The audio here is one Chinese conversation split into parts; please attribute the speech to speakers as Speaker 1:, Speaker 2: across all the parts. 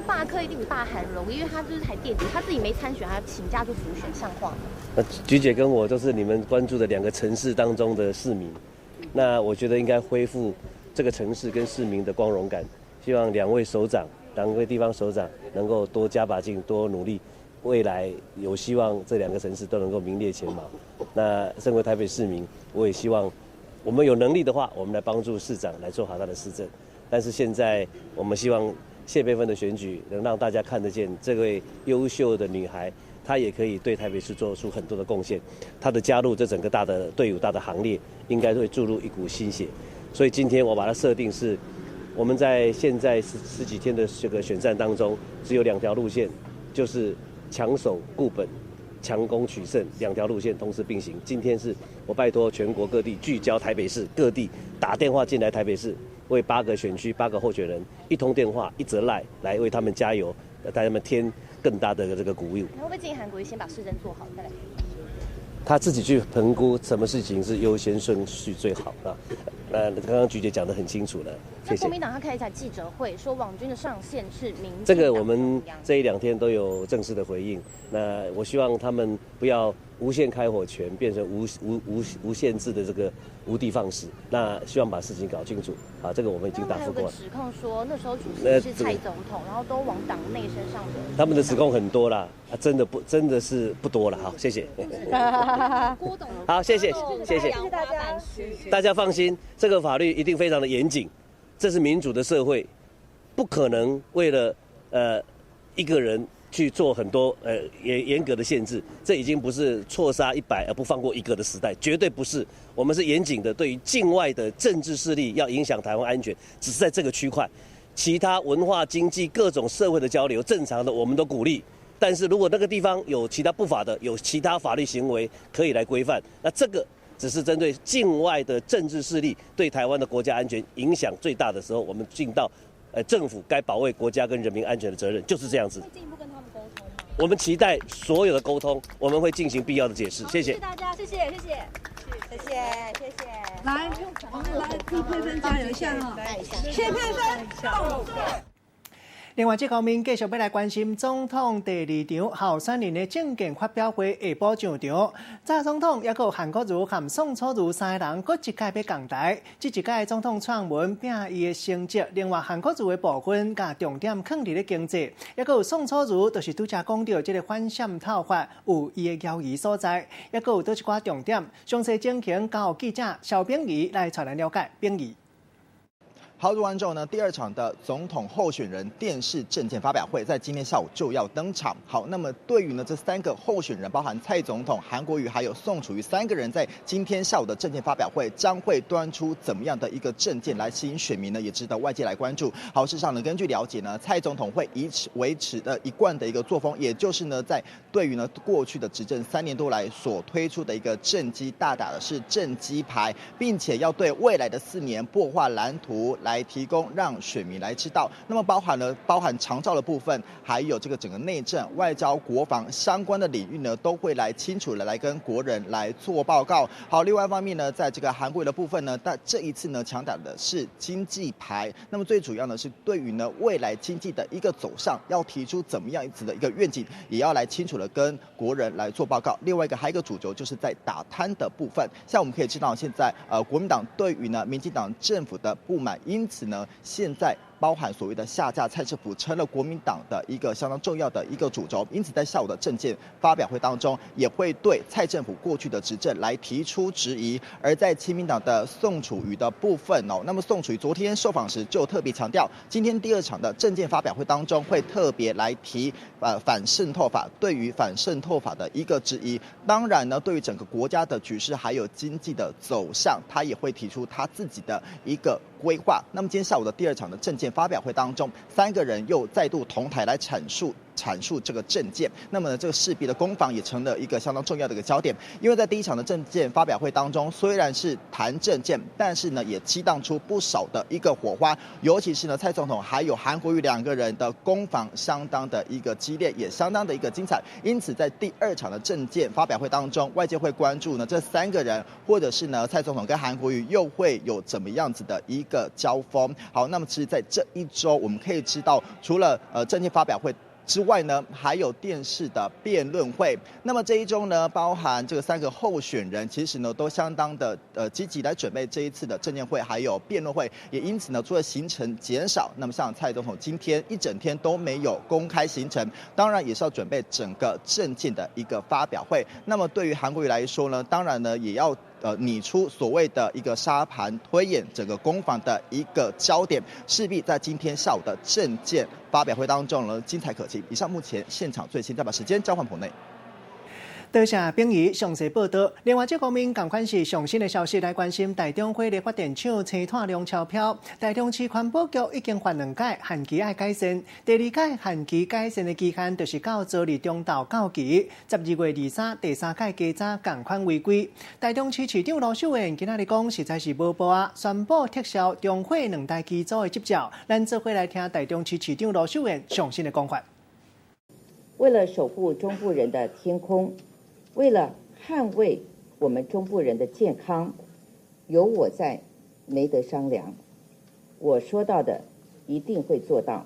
Speaker 1: 罢课一定比罢韩容易，因为他就是台电子，他自己没参选，他请假就辅选像话吗？
Speaker 2: 菊姐跟我都是你们关注的2个城市当中的市民，那我觉得应该恢复这个城市跟市民的光荣感。希望2位首长、2位地方首长能够多加把劲、多努力，未来有希望这2个城市都能够名列前茅。那身为台北市民，我也希望我们有能力的话，我们来帮助市长来做好他的施政。但是现在我们希望谢佩芬的选举能让大家看得见这位优秀的女孩，她也可以对台北市做出很多的贡献。她的加入这整个大的队伍、大的行列，应该会注入一股新血。所以今天我把它设定是，我们在现在十几天的这个选战当中，只有2条路线，就是强守固本、强攻取胜，2条路线同时并行。今天是我拜托全国各地聚焦台北市各地，打电话进来台北市，为8个选区8个候选人1通电话1则赖来为他们加油，带他们添更大的这个鼓舞。
Speaker 1: 你会不会建议韩国瑜先把市政做好再来？
Speaker 2: 他自己去评估什么事情是优先顺序最好啊。刚刚菊姐讲得很清楚了，谢谢。
Speaker 1: 那国民党他开一场记者会说，网军的上限是民进党
Speaker 2: 这个我们这1、2天都有正式的回应。那我希望他们不要无限开火权，变成无限制的这个无的放矢。那希望把事情搞清楚啊，这个我们已经答复过了。
Speaker 1: 指控说那时候主席是蔡总统，然后都往党内身上的。
Speaker 2: 他们的指控很多啦，真的是不多了。好，谢谢。好，谢谢大家放心，这个法律一定非常的严谨，这是民主的社会，不可能为了一个人去做很多严格的限制，这已经不是错杀100而不放过1个的时代，绝对不是。我们是严谨的，对于境外的政治势力要影响台湾安全，只是在这个区块，其他文化、经济各种社会的交流，正常的我们都鼓励。但是如果那个地方有其他不法的，有其他法律行为可以来规范，那这个只是针对境外的政治势力对台湾的国家安全影响最大的时候，我们尽到政府该保卫国家跟人民安全的责任，就是这样子。
Speaker 1: 会进一步跟他们沟通吗？
Speaker 2: 我们期待所有的沟通，我们会进行必要的解释。谢谢。
Speaker 1: 谢谢大家，谢谢。
Speaker 3: 来，我们来替佩芬加油一下哈，谢佩芬，动作。
Speaker 4: 另外，这方面继续要来关心总统第2场候选人的政见发表会下晡上场。蔡总统也有韩国瑜和宋楚瑜3个人各一届要降台。这一届总统撰文拼伊的成绩，另外韩国瑜的部分甲重点放伫咧经济，也有宋楚瑜就是拄则讲到这个反渗透法有伊的交易所在，也有倒一寡重点。详细情形交记者肖秉仪来带咱了解。秉仪。
Speaker 5: 好，完之后呢，第2场的总统候选人电视政见发表会在今天下午就要登场。好，那么对于呢这3个候选人，包含蔡总统、韩国瑜还有宋楚瑜3个人，在今天下午的政见发表会将会端出怎么样的一个政见来吸引选民呢？也值得外界来关注。好，事实上呢，根据了解呢，蔡总统会维持一贯的一个作风，也就是呢，在对于呢过去的执政3年多来所推出的一个政绩，大打的是政绩牌，并且要对未来的4年擘画蓝图来提供让选民来知道。那么包含长照的部分，还有这个整个内政、外交、国防相关的领域呢，都会来清楚的来跟国人来做报告。好，另外一方面呢，在这个韩国的部分呢，但这一次呢强打的是经济牌。那么最主要呢是对于呢未来经济的一个走向，要提出怎么样子的一个愿景，也要来清楚的跟国人来做报告。另外还有一个主轴就是在打贪的部分。像我们可以知道，现在国民党对于呢民进党政府的不满，因此呢现在包含所谓的下架蔡市府，成了国民党的一个相当重要的一个主轴。因此，在下午的政见发表会当中，也会对蔡政府过去的执政来提出质疑。而在亲民党的宋楚瑜的部分那么宋楚瑜昨天受访时就特别强调，今天第2场的政见发表会当中会特别来提反渗透法，对于反渗透法的一个质疑。当然呢，对于整个国家的局势还有经济的走向，他也会提出他自己的一个规划。那么今天下午的第2场的政见发表会当中，3个人又再度同台来阐述阐述这个政见。那么呢，这个势必的攻防也成了一个相当重要的一个焦点，因为在第一场的政见发表会当中，虽然是谈政见，但是呢也激荡出不少的一个火花，尤其是呢蔡总统还有韩国瑜两个人的攻防相当的一个激烈，也相当的一个精彩。因此在第二场的政见发表会当中，外界会关注呢这三个人，或者是呢蔡总统跟韩国瑜又会有怎么样子的一个交锋。好，那么其实在这一周，我们可以知道，除了政见发表会之外呢，还有电视的辩论会。那么这一周呢，包含这个三个候选人，其实呢都相当的积极来准备这一次的政见会，还有辩论会。也因此呢，除了行程减少，那么像蔡总统今天一整天都没有公开行程，当然也是要准备整个政见的一个发表会。那么对于韩国瑜来说呢，当然呢也要拟出所谓的一个沙盘推演整个攻防的一个焦点，势必在今天下午的政见发表会当中呢精彩可期。以上目前现场最新，再把时间交换棚内。
Speaker 4: 多谢秉仪详细报道。另外，这方面同款是上新的消息来关心台中火力发电厂青炭量超标，台中市环保局已经发2届限期爱改善，第2届限期改善的期限就是到昨日中昼到期，12月23第3届加早同款违规。台中市市长罗秀燕今仔日讲，实在是无报啊，宣布撤销中火2台机组的执照。咱做伙来听台中市市长罗秀燕上新的讲法。
Speaker 6: 为了守护中部人的天空，为了捍卫我们中部人的健康，有我在，没得商量。我说到的一定会做到。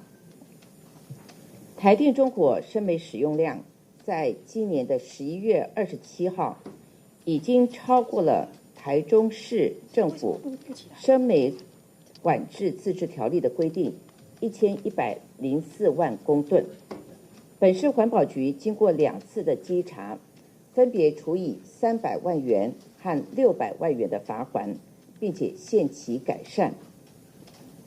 Speaker 6: 台电中火生煤使用量在今年的11月27号已经超过了台中市政府生煤管制自治条例的规定1104万公吨。本市环保局经过2次的稽查，分别处以300万元和600万元的罚款，并且限期改善。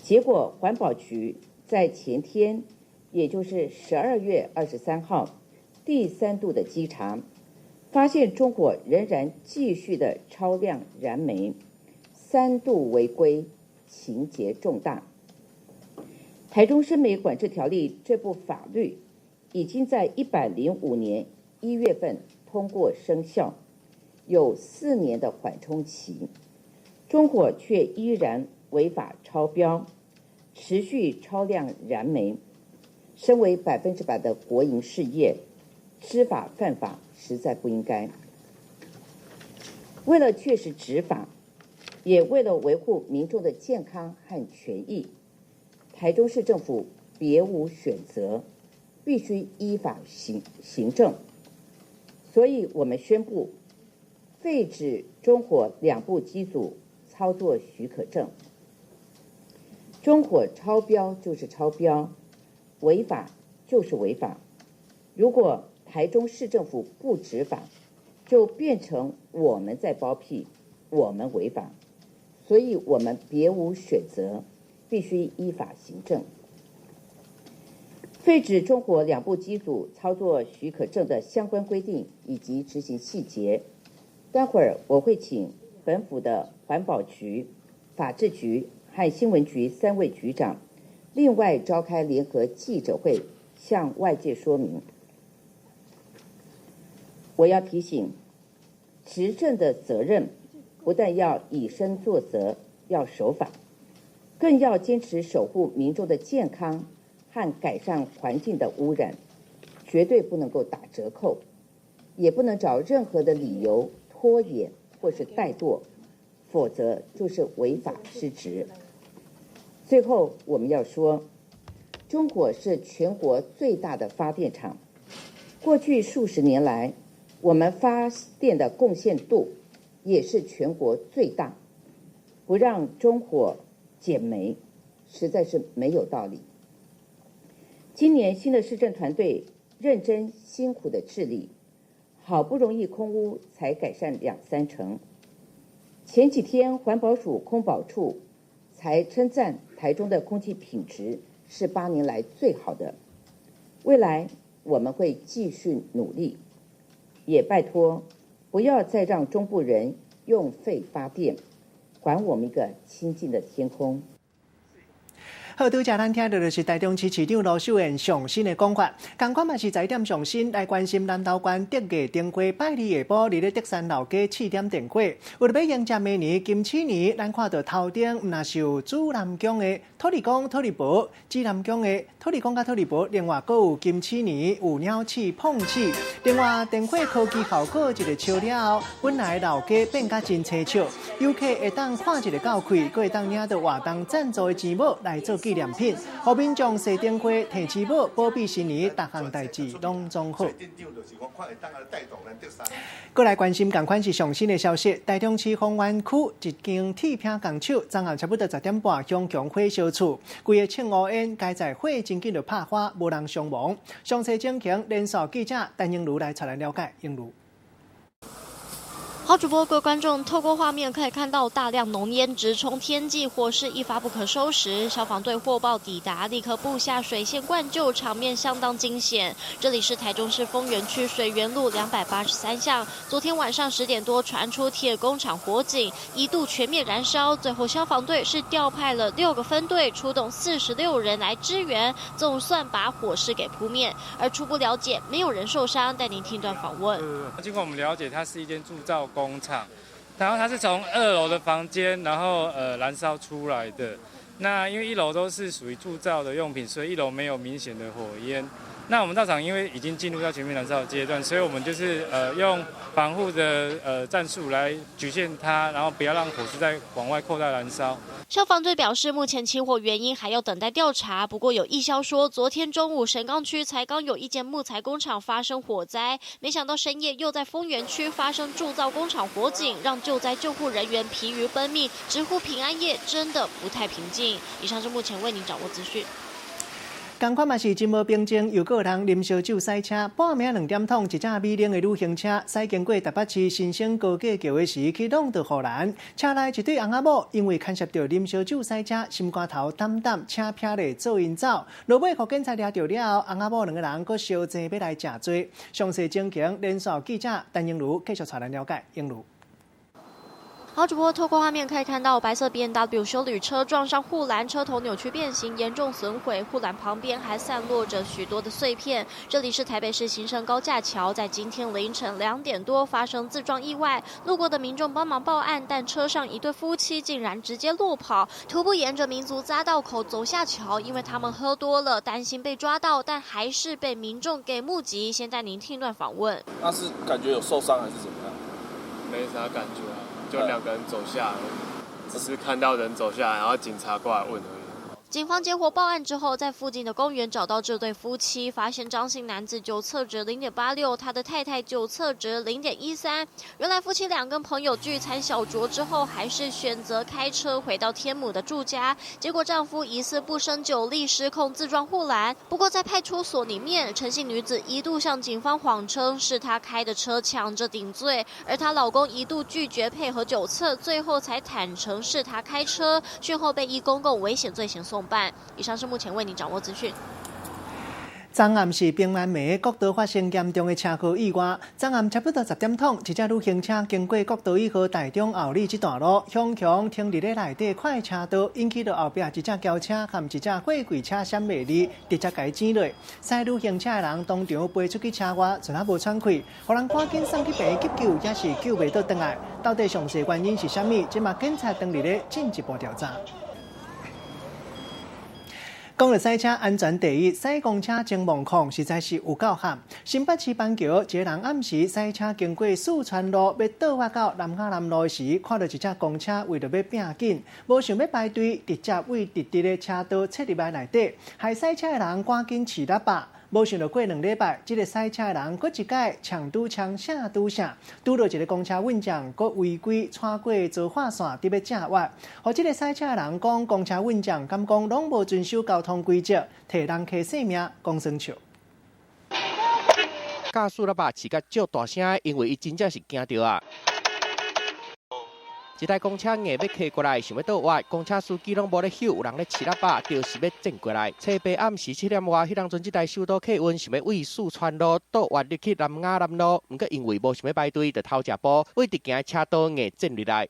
Speaker 6: 结果环保局在前天，也就是12月23号，第3度的稽查，发现中火仍然继续的超量燃煤，3度违规，情节重大。台中生煤管制条例这部法律已经在105年1月份通过生效，有4年的缓冲期，中火却依然违法超标，持续超量燃煤。身为100%的国营事业，知法犯法实在不应该。为了确实执法，也为了维护民众的健康和权益，台中市政府别无选择，必须依法行政。所以我们宣布废止中火2部机组操作许可证。中火超标就是超标，违法就是违法。如果台中市政府不执法，就变成我们在包庇，我们违法。所以我们别无选择，必须依法行政。废止中火2部机组操作许可证的相关规定以及执行细节，待会儿我会请本府的环保局、法制局和新闻局3位局长，另外召开联合记者会，向外界说明。我要提醒，执政的责任不但要以身作则，要守法，更要坚持守护民众的健康和改善环境的污染，绝对不能够打折扣，也不能找任何的理由拖延或是怠惰，否则就是违法失职。最后我们要说，中火是全国最大的发电厂，过去数十年来，我们发电的贡献度也是全国最大，不让中火减煤，实在是没有道理。今年新的市政团队认真辛苦的治理，好不容易空污才改善2-3成。前几天环保署空保处才称赞台中的空气品质是8年来最好的。未来我们会继续努力，也拜托不要再让中部人用废发电，还我们一个清净的天空。
Speaker 4: 好，拄则咱听到就是台中市市长罗秀燕上新的讲法，同款嘛是在点上新来关心南投县德艺灯会拜二下晡伫咧德山老街试点灯会，为了要迎接明年金鼠年，咱看到头顶毋那是有主南宫的土地公、土地婆，指南宫的土地公甲土地婆，另外阁有金鼠年有鸟鼠、碰鼠，另外灯会科技效果一个笑了后，本来老街变甲真清笑，游客会当看一个够开，阁会当领到活动赞助的钱物来做纪念品，互民众设灯会、提钱物，保庇新年，各项代志拢总好。过来关心同款是上新的消息，台中市丰原区一间铁片工厂，昨下差不多10点半向强火烧厝，规个庆湖烟该在火真紧就拍花，无人伤亡。详细情形，连续记者陈英如来带来了解。英如。
Speaker 7: 好主播，各位观众，透过画面可以看到大量浓烟直冲天际，火势一发不可收拾。消防队获报抵达，立刻布下水线灌救，场面相当惊险。这里是台中市丰原区水源路283巷，昨天晚上10点多传出铁工厂火警，一度全面燃烧，最后消防队是调派了6个分队，出动46人来支援，总算把火势给扑灭。而初步了解，没有人受伤。带您听段访问。
Speaker 8: 经过我们了解，它是一间铸造工厂，然后它是从2楼的房间，然后燃烧出来的。那因为1楼都是属于铸造的用品，所以1楼没有明显的火焰。那我们到场因为已经进入到全面燃烧的阶段，所以我们就是用防护的战术来局限它，然后不要让火势再往外扩大燃烧。
Speaker 7: 消防队表示，目前起火原因还要等待调查。不过有义消说，昨天中午神冈区才刚有一间木材工厂发生火灾，没想到深夜又在丰原区发生铸造工厂火警，让救灾救护人员疲于奔命，直呼平安夜真的不太平静。以上是目前为您掌握资讯。
Speaker 4: 同款嘛是真无平静，又有人啉烧酒赛车，半暝2点钟，一架美玲的旅行车驶经过台北市新生高架桥的时，去弄到护栏，车内一对翁仔某因为牵涉到啉烧酒赛车，心肝头胆胆，车撇咧做因走，落尾互警察抓到了后，翁仔某2个人搁烧钱要来食罪。详细情形，连续记者陈英如继续带咱了解。英如。
Speaker 7: 好主播透过画面可以看到，白色 BMW 休旅车撞上护栏，车头扭曲变形，严重损毁。护栏旁边还散落着许多的碎片。这里是台北市新生高架桥，在今天凌晨2点多发生自撞意外，路过的民众帮忙报案，但车上一对夫妻竟然直接落跑，徒步沿着民族匝道口走下桥，因为他们喝多了，担心被抓到，但还是被民众给目击。先带您听一段访问。
Speaker 9: 那是感觉有受伤还是怎么样？
Speaker 10: 没啥感觉啊。就2个人走下来，只是看到人走下来，然后警察过来问而已。
Speaker 7: 警方接获报案之后，在附近的公园找到这对夫妻，发现张姓男子酒测值0.86，他的太太酒测值0.13。原来夫妻2跟朋友聚餐小酌之后，还是选择开车回到天母的住家，结果丈夫疑似不胜酒力失控自撞护栏。不过在派出所里面，陈姓女子一度向警方谎称是她开的车抢着顶罪，而她老公一度拒绝配合酒测，最后才坦诚是她开车，讯后被依公共危险罪嫌送办。以上是目前为你掌握资讯。
Speaker 4: 昨暗是平安暝国道发生严重的车祸意外。昨暗差不多10点钟，一架旅行车经过国道1号台中后里这段路，向强停伫咧内底快车道，引起到后壁一架轿车和一架货柜车闪袂离，直接甲伊挤落。驶旅行车的人当场飞出去车外，全无喘气，互人赶紧送去病院急救，也是救袂倒转来。到底详细原因是啥物？即嘛警察当伫咧进一步调查。讲到赛车安全第一，驶公车前望控实在是有够悍。新北市板桥，一个人暗时驶车经过四川路，要倒弯到南雅南路时，看到一架公车为着要拼紧，无想要排队，直接为直直的车道切入来内底，害驶车的人赶紧起喇叭。无想到过2礼拜，这个赛车的人搁一届抢拄枪啥拄啥，拄到一个公车运将，搁违规穿过造化线，伫要正弯。互这个赛车的人讲，公车运将敢讲拢无遵守交通规则，替人客性命讲算笑。
Speaker 11: 驾驶喇叭饲甲足大声，因为伊真正是惊到啊！一台公车硬要开过来，想要倒弯，公车司机拢无咧休，有人咧饲喇叭，就是要转过来。车白暗时7点外，迄当阵这台首都客运想要为四川路倒弯入去南雅南路，毋过因为无想要排队，就偷食步，为直行车道硬转入来。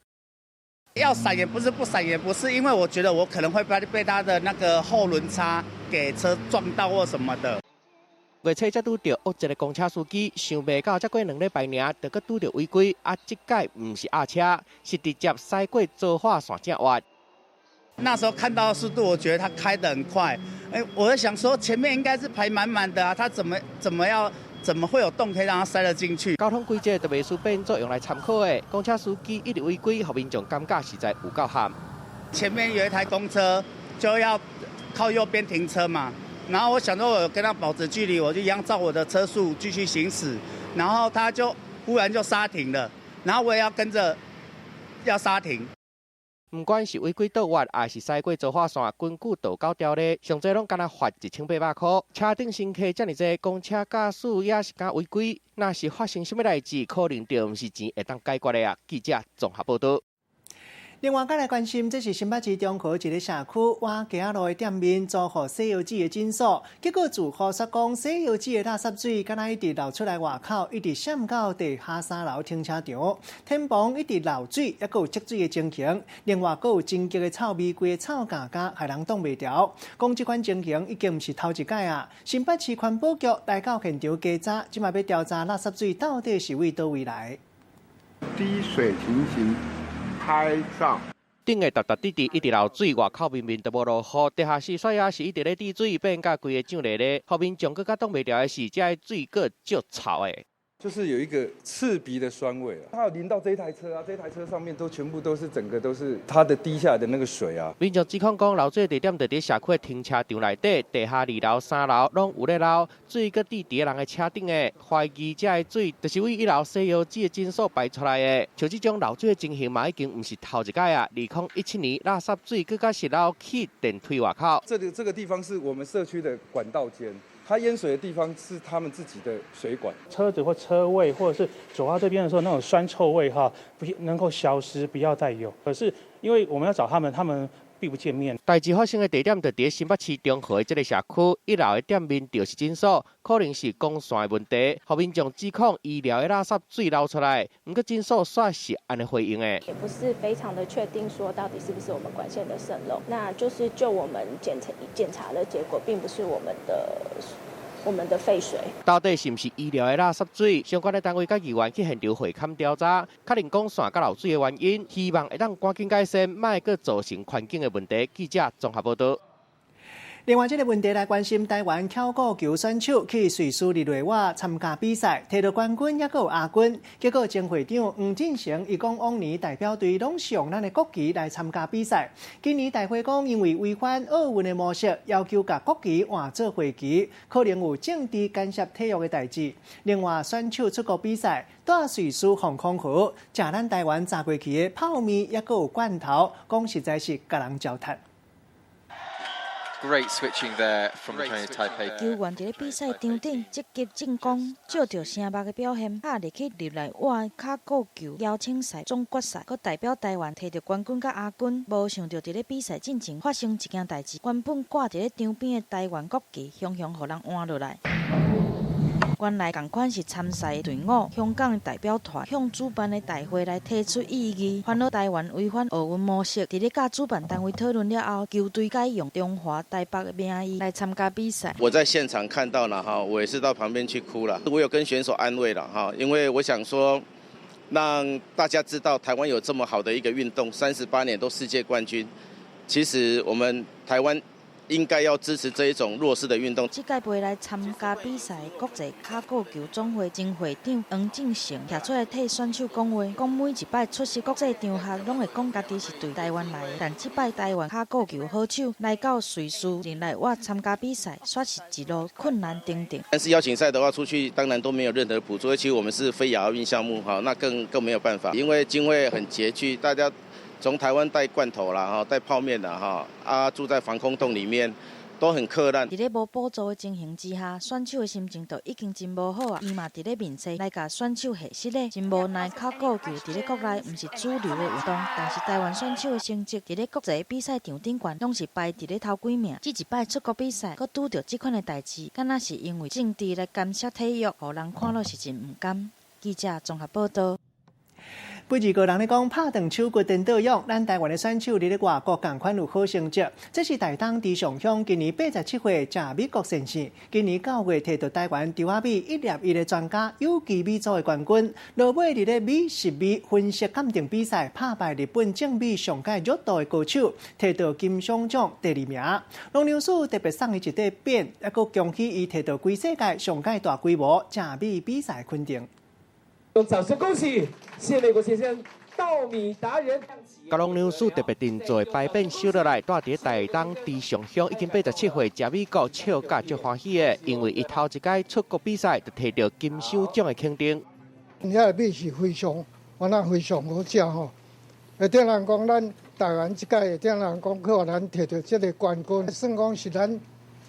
Speaker 12: 要闪也不是，不闪也不是，因为我觉得我可能会被他的那个后轮差给车撞到或什么的。
Speaker 11: 月初才拄到恶一个公车司机，想袂到才过2礼拜尔，就搁拄到违规，这届唔是压车，是直接驶过造化线正弯。
Speaker 12: 那时候看到速度，我觉得他开得很快，我在想说前面应该是排满满的啊，他怎么会有洞可以让他塞得进去？
Speaker 11: 交通规则就袂输变作用来参考的，公车司机一直违规，互民众感觉实在有够喊。
Speaker 12: 前面有一台公车就要靠右边停车嘛。然后我想说，我有跟他保持距离，我就一样照我的车速继续行驶。然后他就忽然就刹停了，然后我也要跟着要刹停。
Speaker 11: 不管是违规倒弯，还是驶过造化线，根据道交条例，上最拢敢若罚1800块。车顶乘客遮尔济，公车驾驶也是敢违规。若是发生什么代志，可能就唔是钱会当解决的啊。记者综合报道。
Speaker 4: 另外，再来关心，这是新北市中和一个社区瓦街路的店面遭予西药剂的诊所，结果住户说讲，西药剂的垃圾水敢若一直流出来外口，一直渗到地下3楼停车场，天棚一直漏水，还有积水的情形。另外，还有真激的臭味，规个臭架架害人挡袂牢。讲这款情形已经唔是头一摆啊！新北市环保局来到现场查查，即马要调查垃圾水到底是为倒位来。
Speaker 13: 滴水情形。拍照，
Speaker 11: 顶个滴一直流水，外口明明都无落雨，地下室刷也是一直咧滴水，变甲规个涨咧咧。后面仲更加挡袂了的是，这水个足臭的。
Speaker 14: 就是有一个刺鼻的酸味啊，它有淋到这一台车啊，这台车上面全部都是整个都是它的滴下来的那个水啊。
Speaker 11: 民众指控讲，漏水地点就伫社区的停车场内底，地下2楼、3楼拢有咧漏，水搁滴伫人的车顶的，怀疑这个水就是为1楼西药剂的诊所排出来的。像这种漏水的情形嘛，已经唔是头一届啊。2017年垃圾水更加是漏去电梯外口。
Speaker 14: 这个地方是我们社区的管道间。它淹水的地方是他们自己的水管，
Speaker 15: 车子或车位或者是走到这边的时候，那种酸臭味不能够消失，不要再有。可是因为我们要找他们并不见面。
Speaker 11: 代志发生的地点就伫新北市中和的这个社区，1楼的店面就是诊所，可能是供线的问题。后民众指控医疗的垃圾水漏出来，不过诊所算是安尼回应的，
Speaker 16: 也不是非常的确定说到底是不是我们管线的渗漏，那就是就我们检查的结果，并不是我们的废水。
Speaker 11: 到底是不是医疗的垃圾水？相关的单位甲议员去现场会勘调查，确认讲线甲漏水的原因，希望会当赶紧改善，莫搁造成环境的问题。记者综合报道。
Speaker 4: 另外，这个问题来关心台湾巧固球选手去瑞士日内瓦参加比赛，摕到冠军，也有亚军。结果前会长黄进成伊讲，往年代表队拢是用咱的国旗来参加比赛。今年大会讲，因为违反奥运的模式，要求甲国旗换做会旗，可能有政治干涉体育的代志。另外，选手出国比赛，在瑞士防空河，食咱台湾炸过去的泡面，也有罐头，讲实在是甲人焦炭。
Speaker 17: Great switching there from Chinese Taipei.
Speaker 18: 球员伫咧比赛场顶积极进攻，照着声目的表现，拍入去日内瓦卡固球邀请赛总决赛，佮代表台湾摕到冠军甲亚军。无想到伫咧比赛进前发生一件代志，原本挂伫咧场边的台湾国旗，雄雄互人换落来。原来同款是参赛队伍，香港代表团向主办的大会来提出异议，烦恼台湾违反奥运模式。伫咧甲主办单位讨论了后，球队改用中华台北的名义来参加比赛。
Speaker 19: 我在现场看到了哈，我也是到旁边去哭了。我有跟选手安慰了哈，因为我想说，让大家知道台湾有这么好的一个运动，38年都世界冠军。其实我们台湾应该要支持这一种弱势的运动。
Speaker 18: 这届杯来参加比赛的国际卡固球总会前会长黄进成站出来替选手讲话，讲每一摆出席国际场合，拢会讲家己是对台湾来的，但这摆台湾卡固球好手来到瑞士日内瓦参加比赛，算是一路困难顶顶。
Speaker 19: 但是邀请赛的话，出去当然都没有任何补助，其实我们是非亚奥运项目哈，那更没有办法，因为经费很拮据，大家。从台湾带罐头啦，哈，带泡面啦，哈，住在防空洞里面，都很困难。
Speaker 18: 伫咧无补助的情形之下，选手的心情都已经真无好啊。伊嘛伫咧面试来甲选手下失礼，真无奈卡固球伫咧国内毋是主流的运动，但是台湾选手的成绩伫咧国际比赛场顶悬，拢是排伫咧头几名。这一摆出国比赛，佮拄着这款的代志，敢若是因为政治来干涉体育，互人看落是真毋甘。记者综合报道。
Speaker 4: 不二个人咧讲拍断手骨颠倒用，咱台湾的选手伫咧外国同款有好成绩。这是台东伫上乡今年87岁正美国先生，今年9月摕到台湾中华米101的专家有机米组的冠军。落尾伫咧米10米分析鉴定比赛拍败日本正米上届热度的高手，摕到金熊奖第2名。龙牛士特别送伊一块匾，也阁恭喜伊摕到全世界上届大规模正米比赛肯定。
Speaker 20: 用掌声恭喜，谢谢美国先生稻米达人。
Speaker 11: 高龙牛士特别定做摆匾收落来，带伫台东伫上乡已经87岁，食美国笑甲足欢喜的，因为伊头一届出国比赛就摕到金熊奖的肯定。
Speaker 21: 遐米是非常，非常好食吼。会顶人讲咱台湾这届，会顶人讲靠咱摕到这个冠军，算讲是咱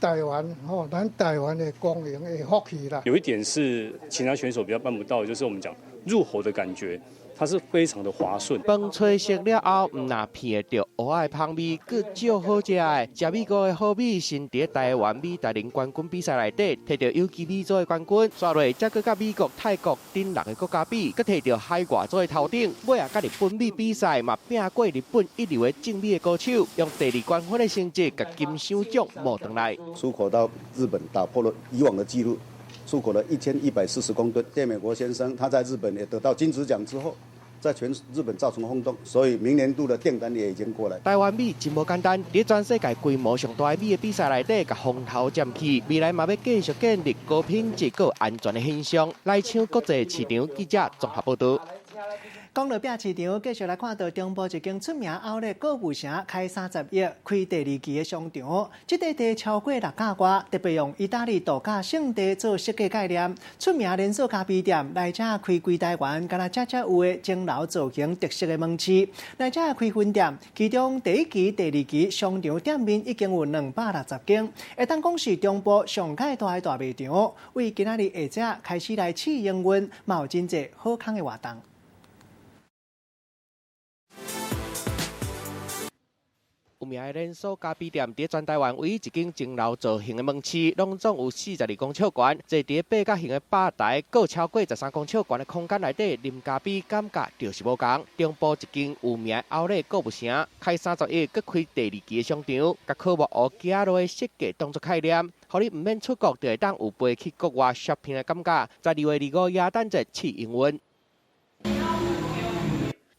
Speaker 21: 台湾咱台湾的光荣的福气啦。
Speaker 22: 有一点是其他选手比较办不到的，就是我们讲入口的感觉。它是非常的滑顺。
Speaker 11: 饭炊熟了后，唔那闻得到蚵仔香味，佮足好食的。食美国的好米，先伫台湾米达人冠军比赛内底摕到有机米组的冠军，刷落再佮甲美国、泰国等6个国家比，佮摕到海外组的头顶。尾啊，甲日本米比赛嘛，拼过日本一流的正米的高手，用第2冠军的成绩，甲金熊奖摸回来。
Speaker 23: 出口到日本，打破了以往的纪录。出口了1140公吨。谢美国先生他在日本也得到金质奖之后，在全日本造成轰动，所以明年度的订单也已经过来。
Speaker 11: 台湾米真无简单，伫全世界规模上大的米的比赛内底，甲风头占去，未来嘛要继续建立高品质、高安全的形象，来抢国际市场。记者综合报道。
Speaker 4: 讲到饼市场，继续来看到中部一间出名奥莱购物城开30亿，开第2期的商场。这块地超过6架外，特别用意大利度假胜地做设计概念。出名连锁咖啡店来这开规台湾，敢若只有的钟楼造型特色的门市。来这开分店，其中第1期、第2期商场店面已经有260间，会当讲是中部上界大的大卖场。为今仔日下午开始来试营运，嘛有真济好康的活动。
Speaker 11: 有名的连锁咖啡店伫全台湾唯一一间钟楼造型的门市，拢总有42公尺高，坐伫8角形的吧台，搁超过13公尺高的空间内底啉咖啡，感觉就是无同。中部一间有名的奥莱购物城，开30亿，搁开第2期的商场，甲科目学行路的设计当作概念，互你唔免出国，就会当有飞去国外 shopping 的感觉。12月25耶诞节试营运。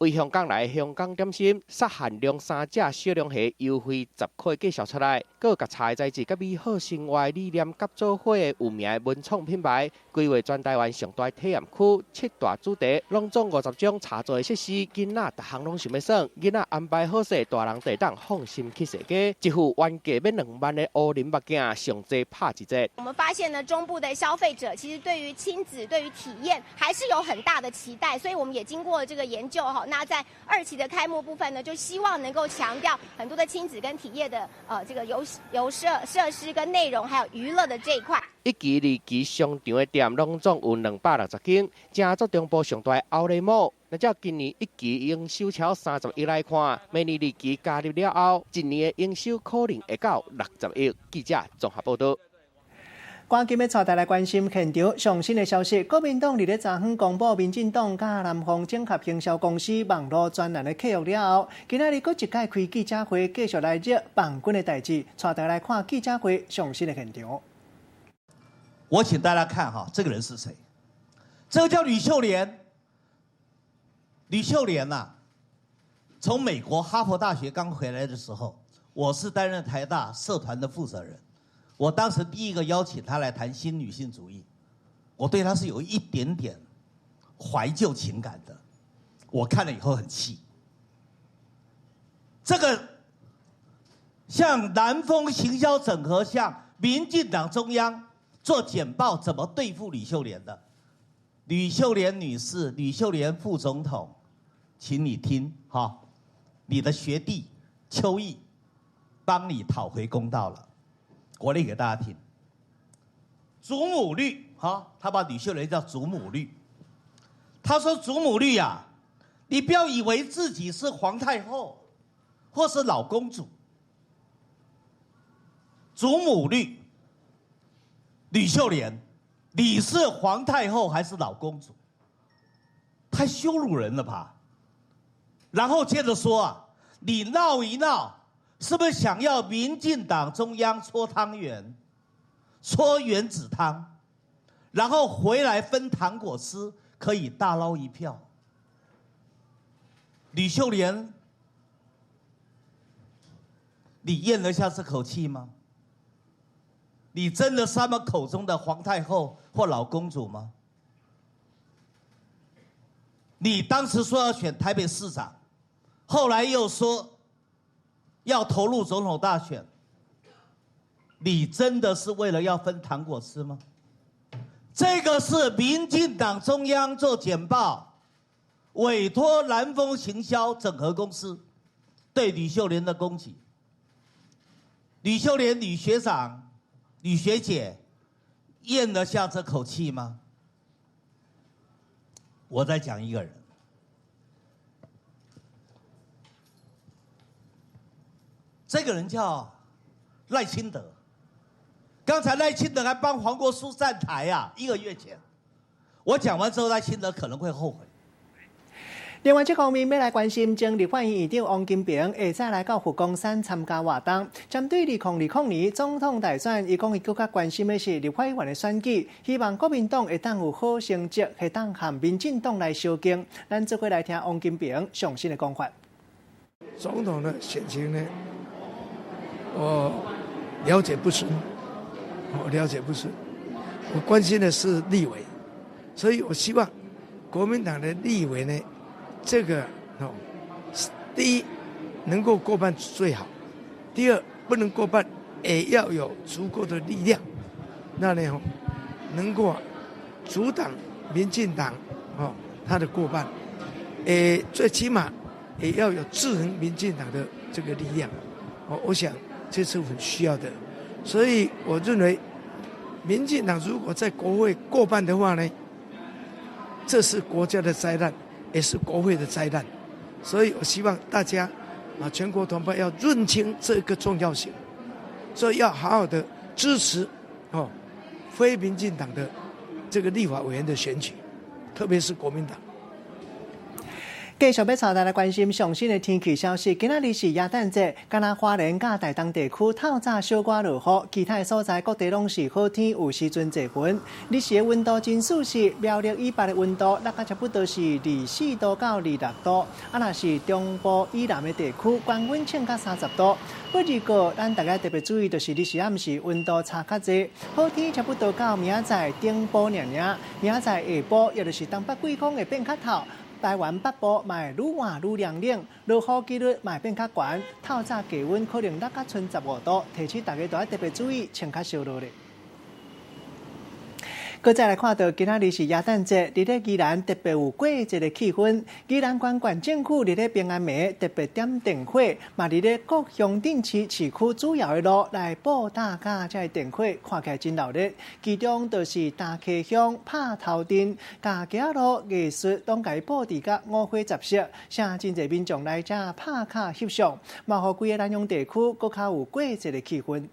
Speaker 11: 为香港来香港点心，杀限量3只小龙虾优惠10块介绍出来，搁甲茶在地甲美好生活理念合作伙的有名的文创品牌，规划全台湾上大体验区7大主题，拢总50种茶座的设施，囡仔逐项拢想要耍，囡仔安排好势，大人地当放心去踅街。一副原价要2万的乌林目镜，上济拍一折。
Speaker 24: 我们发现呢，中部的消费者其实对于亲子、对于体验还是有很大的期待，所以我们也经过了这个研究哈。那在2期的开幕部分呢，就希望能够强调很多的亲子跟体验的这个游设施跟内容，还有娱乐的这一块。
Speaker 11: 1期、2期商场的店拢总有260间，正做中部上大的奥莱摩。那照今年1期营收超30亿来看，明年2期加入了后，一年的营收可能会到60亿。记者综合报道。
Speaker 4: 赶紧要带大家来关心现场上新的消息。国民党伫咧昨昏公布，民进党甲南方整合行销公司网络专栏的契约了后，今仔日搁一届开记者会，继续来热网军的代志，带大家来看记者会上新的现场。
Speaker 25: 我请大家看哈，这个人是谁？这个叫吕秀莲。吕秀莲呐，从美国哈佛大学刚回来的时候，我是担任台大社团的负责人。我当时第一个邀请他来谈新女性主义，我对他是有一点点怀旧情感的。我看了以后很气。这个向南风行销整合向民进党中央做简报，怎么对付吕秀莲的？吕秀莲女士，吕秀莲副总统，请你听哈，你的学弟邱毅帮你讨回公道了。我念给大家听。祖母绿，他把吕秀莲叫祖母绿。他说：“祖母绿呀，你不要以为自己是皇太后，或是老公主。祖母绿，吕秀莲，你是皇太后还是老公主？太羞辱人了吧！然后接着说啊，你闹一闹，是不是想要民进党中央搓汤圆，搓原子汤，然后回来分糖果吃，可以大捞一票？吕秀莲，你咽得下这口气吗？你真的是他们口中的皇太后或老公主吗？你当时说要选台北市长，后来又说要投入总统大选，你真的是为了要分糖果吃吗？这个是民进党中央做简报，委托南丰行销整合公司对吕秀莲的攻击。吕秀莲，吕学长、吕学姐，咽得下这口气吗？我再讲一个人，这个人叫赖清德。刚才赖清德还帮黄国书站台啊，1个月前。我讲完之后，赖清德可能会后悔。
Speaker 4: 另外，这方面要来关心，前立法院院长王金平下早来到佛光山参加活动。针对2020年总统大选，伊讲伊更加关心的是立法院的选举，希望国民党会当有好成绩，会当和民进党来相竞。咱这回来听王金平详细的讲法。
Speaker 1: 总统的选情呢，我了解不深，我关心的是立委，所以我希望国民党的立委呢。这个第一能够过半最好，第二不能过半也要有足够的力量，那呢能够阻挡民进党他的过半，最起码也要有制衡民进党的这个力量，我想这是很需要的，所以我认为民进党如果在国会过半的话呢，这是国家的灾难。也是国会的灾难，所以我希望大家全国同胞要认清这个重要性，所以要好好的支持非民进党的这个立法委员的选举，特别是国民党。
Speaker 4: 继续要带大家关心上新的天气消息。今仔日是耶诞节，敢若花莲甲台东地区透早小可落雨，其他的所在各地拢是好天，有时阵侪云。日时的温度真属是苗栗以北的温度，大概差不多是24度到26度。若是中部以南的地区，高温降到30度。不过，咱大家特别注意，就是日时暗时温度差较济，好天差不多到明仔载顶晡尔，明仔载下晡也就是东北季风会变较透。台湾北部嘛愈晚愈凉冷，落雨几率嘛变较悬，透早低温可能落到剩15度，提醒大家都要特别注意穿较少落咧。搁再来看到，今仔日是耶诞节，伫咧宜兰特别有过节的气氛。宜兰县政区伫咧平安暝特别点电火，嘛伫咧各乡镇市市区主要的路来布大甲这电火，看起来真热闹。其中就是大溪乡拍头阵、家家路艺术拢甲伊布置甲五花杂色，请真侪民众来这拍卡翕相，嘛互规个南阳地区搁较有过节的气氛。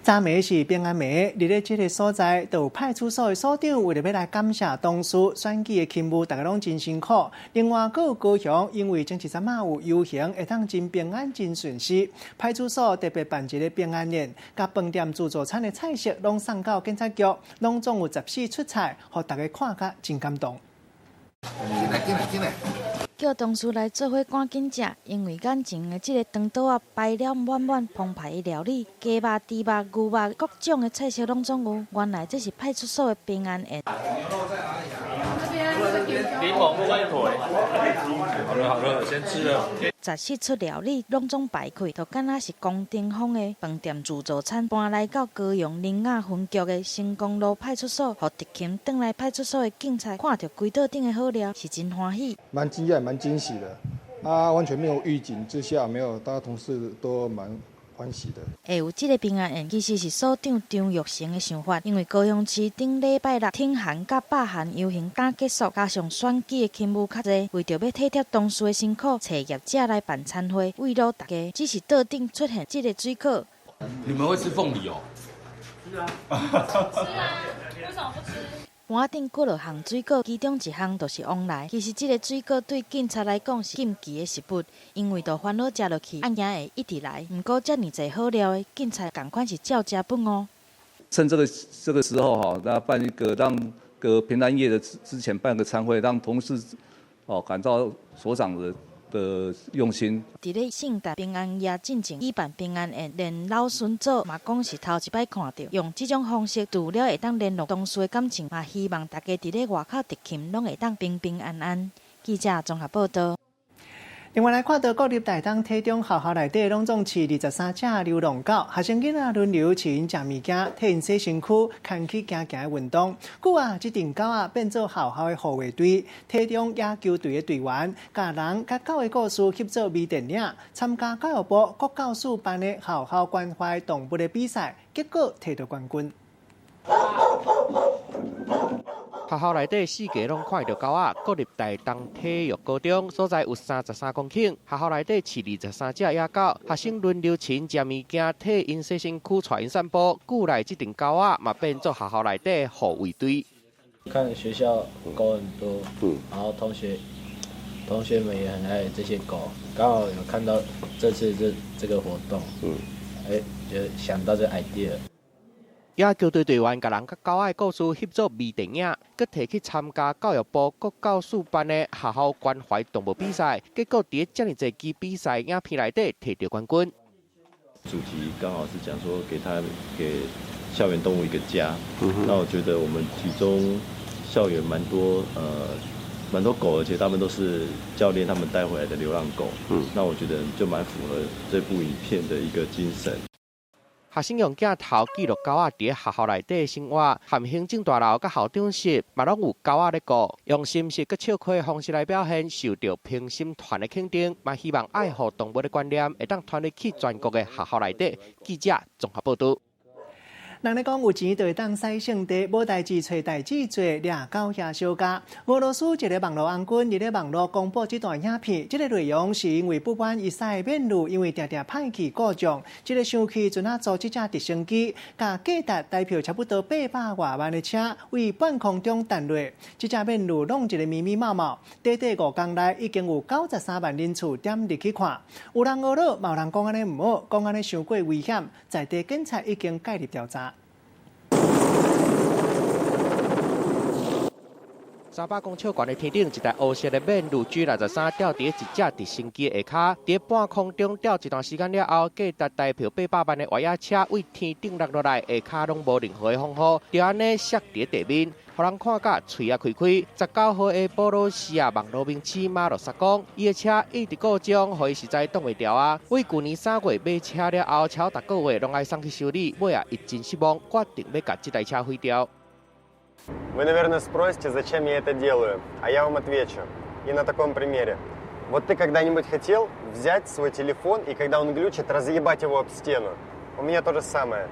Speaker 4: 昨暝是平安暝，伫咧这个所在，就有派出所的所长为了要来感谢同事选举的勤务，大家拢真辛苦。另外，各有高雄因为前一阵仔有游行，会当真平安、真顺遂。派出所特别办一个平安宴，甲饭店自助餐的菜色拢送到警察局，拢总有14出菜，互大家看甲真感动。
Speaker 2: 进来。
Speaker 18: 叫同事来做伙赶紧食，因为眼前的这个长桌啊，摆了满满澎湃的料理，鸡肉、猪肉、牛肉，各种的菜色拢总有。原来这是派出所的平安宴。
Speaker 2: 柠檬鸡腿，好了，先吃了。
Speaker 18: 14出料理拢总摆开，就敢若是公定坊的饭店自助餐搬来到高雄林雅分局的成功路派出所，互特勤转来派出所的警察看到柜桌顶的好料，是真欢喜。
Speaker 3: 蛮惊讶、蛮惊喜的，完全没有预警之下，没有，大家同事都蛮欢喜的。
Speaker 18: 会有这个平安宴，其实是所长张玉成的想法，因为高雄市顶礼拜六挺韩甲罢韩游行刚结束，加上选举的勤务较济，为着要体贴同事的辛苦，找业者来办餐会，慰劳大家。只是桌顶出现这个水果，
Speaker 2: 你们会吃凤梨哦？
Speaker 3: 是啊。
Speaker 2: 吃啊，为什么不吃？
Speaker 18: 盘顶搁落项水果，其中一项就是往来。其实这个水果对警察来讲是禁忌的食物，因为都烦恼食落去，案件会一直来。不过遮尔侪好料的，警察赶快是照食本哦。
Speaker 5: 趁这个时候哈，那办一个让平安夜的之前办个餐会，让同事感到所长的用心。
Speaker 18: 伫咧圣诞平安夜进前举办平安宴，连老孙祖嘛讲是头一摆看到，用这种方式除了会当联络同事的感情，嘛希望大家伫咧外口直勤拢会当平平安安。记者综合报道。
Speaker 4: 另外来看到国立大东体中学校内底拢总饲23只流浪狗，学生囡仔轮流饲因食物件，替因洗身躯，牵去行行的运动。久啊，这群狗啊变做学校的护卫队，体中野球队的队员，甲人甲狗的故事翕做微电影，参加教育部国教署办的学校关怀动物的比赛，结果摕到冠军。
Speaker 11: 学校内底四界拢看到狗仔，国立大东体育高中所在有33公顷，学校内底饲23只野狗，学生轮流饲食物件，替因洗身躯，带因散步。久来，这群狗仔嘛变做学校内底护卫队。
Speaker 6: 看学校狗很多，然后同学们也很爱这些狗，刚好有看到这次这个活动，就想到这 idea。
Speaker 11: 野球队队员甲人甲狗仔的故事翕做微电影，佮摕去参加教育部国教署办的学校关怀动物比赛，结果伫这么侪支比赛影片内底摕到冠军。
Speaker 8: 主题刚好是讲说给校园动物一个家，那我觉得我们其中校园蛮多狗，而且他们都是教练他们带回来的流浪狗，那我觉得就蛮符合这部影片的一个精神。
Speaker 11: 学生用镜头记录狗仔伫学校内底的生活，含行政大楼甲校长室嘛拢有狗仔咧顾，用心思佮笑开的方式来表现，受到评审团的肯定，嘛希望爱护动物的观念会当传入去全国的学校内底。记者综合报道。
Speaker 4: 人咧讲有钱就会当使圣地，无代志找代志做，掠狗遐小家。俄罗斯一个网络红军伫咧网络公布这段影片，这个内容是因为不满伊驶的面路因为常常歹去故障，这个生气阵啊租这架直升机，甲价值大票差不多800多万的车为半空中弹落，这架面路弄一个密密麻麻，短短5天内已经有93万人次点入去看。有人恶了，嘛有人讲安尼唔好，讲安尼伤过危险，在地警察已经介入调查。
Speaker 11: 300公尺高的天顶，一台黑色的面路 G63吊伫一架直升机下骹，伫半空中吊一段时间了后，价值大票800万的越野车为天顶落来，下骹拢无任何的风雨，就安尼摔伫地面，互人看甲喙啊开开。19号的波罗西亚网络名气马洛萨讲，伊的车一直故障，互伊实在挡袂牢啊。为去年3月买车了后，超逐个月拢爱送去修理，尾啊一真失望，决定要甲这台车毁掉。
Speaker 9: Вы, наверное, спросите, зачем я это делаю, а я вам отвечу. И на таком примере. Вот ты когда-нибудь хотел взять свой телефон и, когда он глючит, разъебать его об стену? У меня то же самое.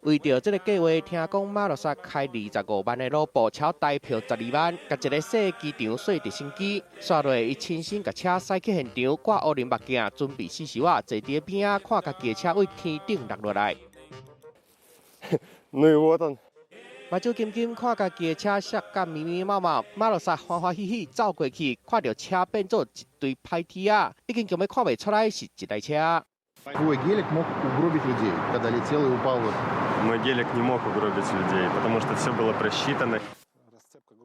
Speaker 11: 为着这个计划，听讲马洛萨开25万的路步，超大票12万，甲一个小机场碎直升机，刷落伊亲身甲车驶去现场，挂乌林目镜，准备死死啊，坐伫边啊，看家己的车为天顶落落来。
Speaker 9: Ну и вот он.
Speaker 11: 目睭金金看家己的车摔甲密密麻麻，马洛萨欢欢喜喜走过去，看到车变做一堆歹铁啊，已经根本看袂出来是一台车。
Speaker 9: Твой гелик мог угробить людей, когда летел и упал. Мой гелик не мог угробить людей, потому что все было просчитано.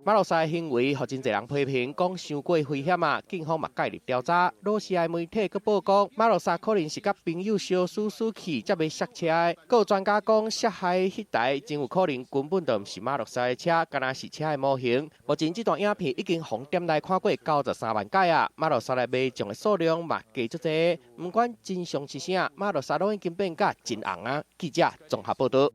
Speaker 11: 马洛萨的行为，互真侪人批评，讲伤过危险啊！警方嘛介入调查。罗西亚媒体佮报讲，马洛萨可能是甲朋友小输气，才要摔车的。佮有专家讲，摔害迄台真有可能根本就毋是马洛萨的车，敢若是车的模型。目前这段影片已经互点来看过93万解啊！马洛萨来买奖的数量嘛加足侪，毋管真相是啥，马洛萨拢已经变甲真红啊！记者综合报道。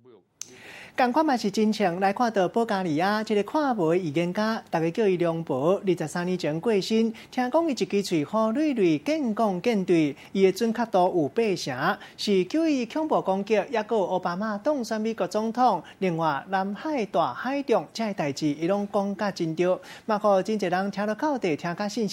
Speaker 4: 同款嘛是真情，来看到保加利亚这个看门预言家，大家叫伊梁博，23年前过身。听讲伊一支嘴好蕊蕊，见讲见对，伊的准确度有8成，是救伊恐怖攻击，也有奥巴马当选美国总统。另外，南海大海中这代志，伊拢讲甲真对，嘛互真侪人听到口底听甲信。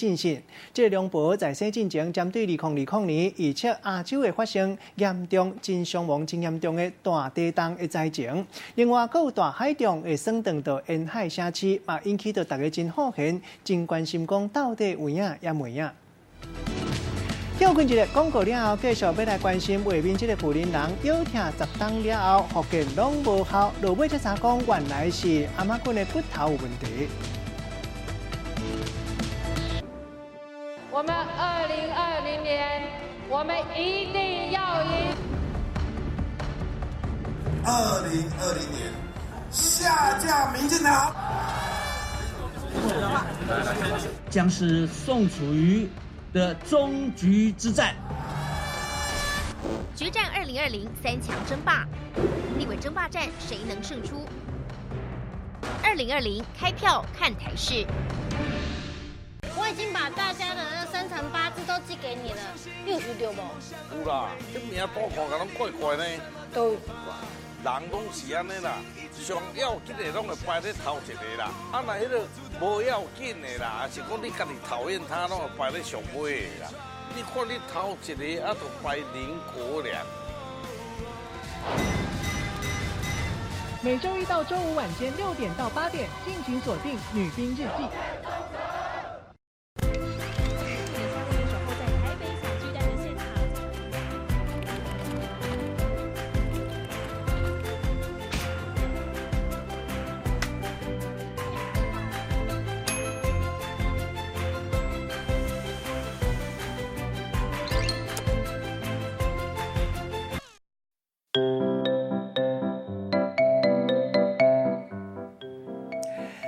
Speaker 4: 这个梁博在生进前，针对2020年预测亚洲会发生严重、真伤亡、真严重的大地震的灾情。另外，还有大海中会升腾到沿海城市，嘛引起到大家真好奇、真关心，讲到底有影也没影。休困一个广告了后，继续要来关心外面这个富人人腰痛10档了后，福建拢无效，落尾才查讲原来是阿妈棍的骨头有问题。
Speaker 7: 我们2020年，我们一定要赢。
Speaker 10: 2020年，下架民进党。
Speaker 12: 将是宋楚瑜的终局之战。
Speaker 13: 决战2020三强争霸，立委争霸战谁能胜出？2020开票看台式。
Speaker 14: 我已经把大家的那生辰八字都寄给你了，有需对不？
Speaker 10: 有啦，这名多看个拢怪怪呢。
Speaker 14: 都有。
Speaker 10: 人拢是安尼啦，上要紧的拢会排在头一个啦，啊那迄个无要紧的啦，还是讲你家己讨厌他，拢会排在上尾的啦。你看你头一个，啊，就排林国良。
Speaker 26: 每周一到周五晚间6点到8点，敬请锁定《女兵日记》。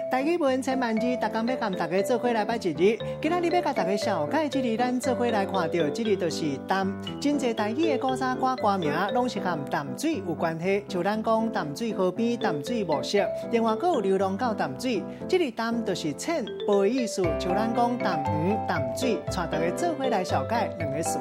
Speaker 26: 大语文千万字，大家要跟大家做伙来摆一日。今仔日要甲大家小解一日，咱做伙来看到，这日就是淡。真侪台语的古早歌歌名，拢是和淡水有关系，像咱讲淡水河边、淡水暮色，另外还有流浪到淡水。这日淡就是浅薄的意思，像咱讲淡黄、淡水，带大家做伙来小解两个词。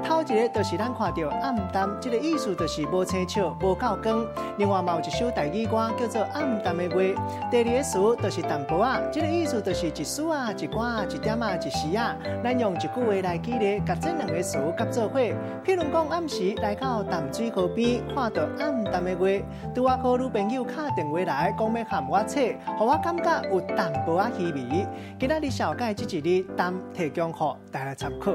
Speaker 26: 头一个就是咱看到暗淡，这个意思就是无青笑、无够光。另外嘛有一首台语歌叫做《暗淡的月》。第二个词就是淡薄啊，这个意思就是一丝啊、一寡啊、一点啊、一时啊。咱用一句话来举例，把这两个词夹做伙。譬如讲暗时来到淡水河边，看到暗淡的月，拄啊好女朋友打电话来，讲要和我扯，互我感觉有淡薄啊气味。今仔日小解这一日淡提供给大家参考。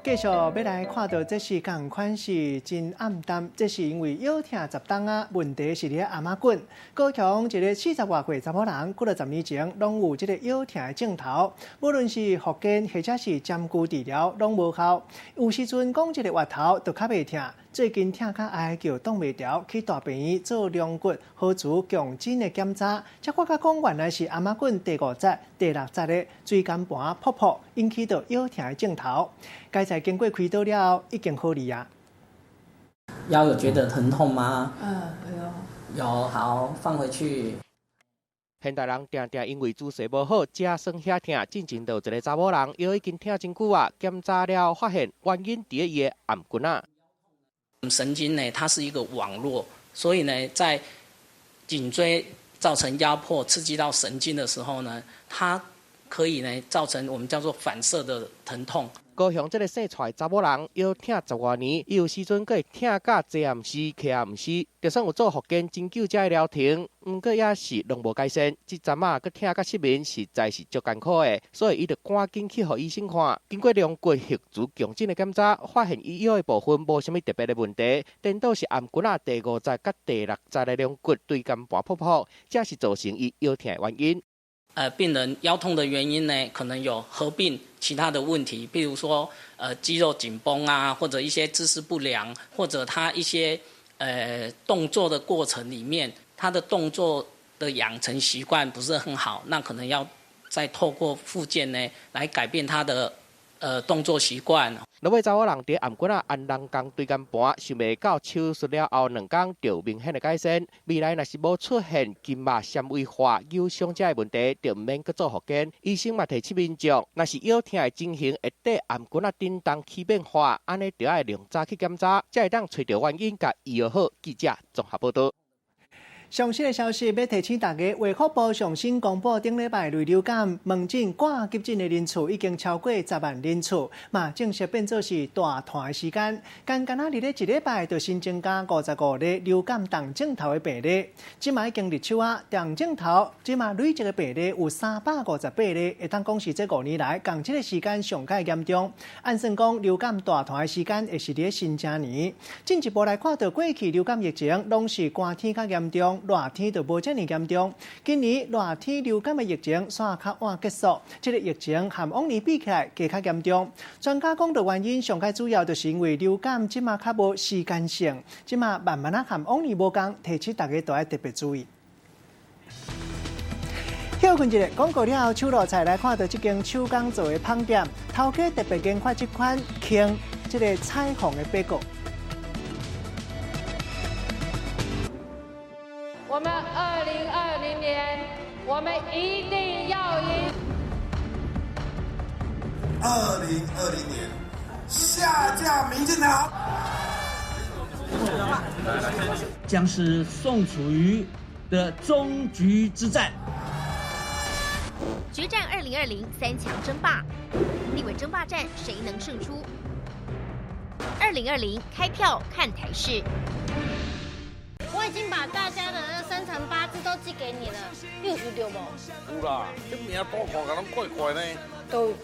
Speaker 26: 继续要来看到，这是同款是真暗淡，这是因为腰痛10档啊，问题是咧阿妈棍。高雄一个40多岁查某人，过了10年前，拢有这个腰痛的症头，无论是复健或者是针灸治疗，拢无效。有时阵讲这个穴头就较袂痛，最近痛较哀叫挡袂牢，去大病院做量骨、核磁、强针的检查，才发觉讲原来是阿妈棍第5节、第6节的椎间盘泡泡引起到腰痛的症头。该在经过开刀了后，已经好哩啊。
Speaker 27: 腰有觉得疼痛吗？
Speaker 14: 有。
Speaker 27: 有，好，放回去。
Speaker 11: 现代人常常因为姿势无好，脚酸遐痛，进前就有一个查某人腰已经痛真久啊，检查了发现原因伫伊的颔棍啊。
Speaker 27: 神经呢，它是一个网络，所以呢，在颈椎造成压迫、刺激到神经的时候呢，它可以呢造成我们叫做反射的疼痛。
Speaker 11: 高雄这个生出来查某人腰痛10多年，伊有时阵佫会痛到坐也毋是，徛也毋是，就算有做复健针灸才会疗停，毋过也是拢无改善。这阵啊，佫痛到失眠，实在是足艰苦的，所以伊就赶紧去互医生看。经过量骨、核磁、强针的检查，发现伊腰的部分无啥物特别的问题，颠倒是颔棍啊第5节甲第6节的量骨椎间盘泡泡，这是造成伊腰痛的原因。
Speaker 27: 病人腰痛的原因呢，可能有合并其他的问题，比如说肌肉紧绷啊，或者一些姿势不良，或者他一些动作的过程里面，他的动作的养成习惯不是很好，那可能要再透过复健呢来改变他的动作习惯。
Speaker 11: 落尾查某人伫颔棍啊按人工椎间盘，想袂到手术了后2天就明显的改善。未来若是无出现筋膜纤维化、扭伤这的问题，就毋免搁做复健。医生嘛提醒民众，若是腰痛的情形会对颔棍啊震动起变化，安尼就要量早去检查，才会当找到原因，甲医疗好。记者综合报道。
Speaker 4: 详细的消息要提醒大家，卫福部上新公布，顶礼拜类流感门诊挂急诊的人次已经超过10万人次，嘛正式变作是大团的时间。刚刚日咧一礼拜就新增加55例流感重症头的病例，即嘛已经入手啊，重症头即嘛累积的病例有358例，会当讲是这5年来共这个时间上介严重。按算讲，流感大团的时间会是伫新正年。进一步来看到过去流感疫情拢是寒天较严重。热天就无遮尔严重，今年热天流感的疫情算较晚结束，这个疫情和往年比起来加较严重。专家讲的原因上介主要就是因为流感即马较无时间性，即马慢慢啊和往年无同，提醒大家都要特别注意。休困一下，广告了后，手路菜来看到这间手工做的芳点，头家特别研发这款轻这个彩虹的贝果。
Speaker 7: 我们2020年，我们一定要赢。
Speaker 15: 2020年，下架民进党。
Speaker 12: 将是宋楚瑜的终局之战。
Speaker 13: 决战2020三强争霸，立委争霸战谁能胜出？2020开票看台视。
Speaker 14: 我已经把大家的那生辰八字都寄给你了，你有对无？
Speaker 10: 有啦，这名多看甲拢怪怪呢。
Speaker 14: 都有。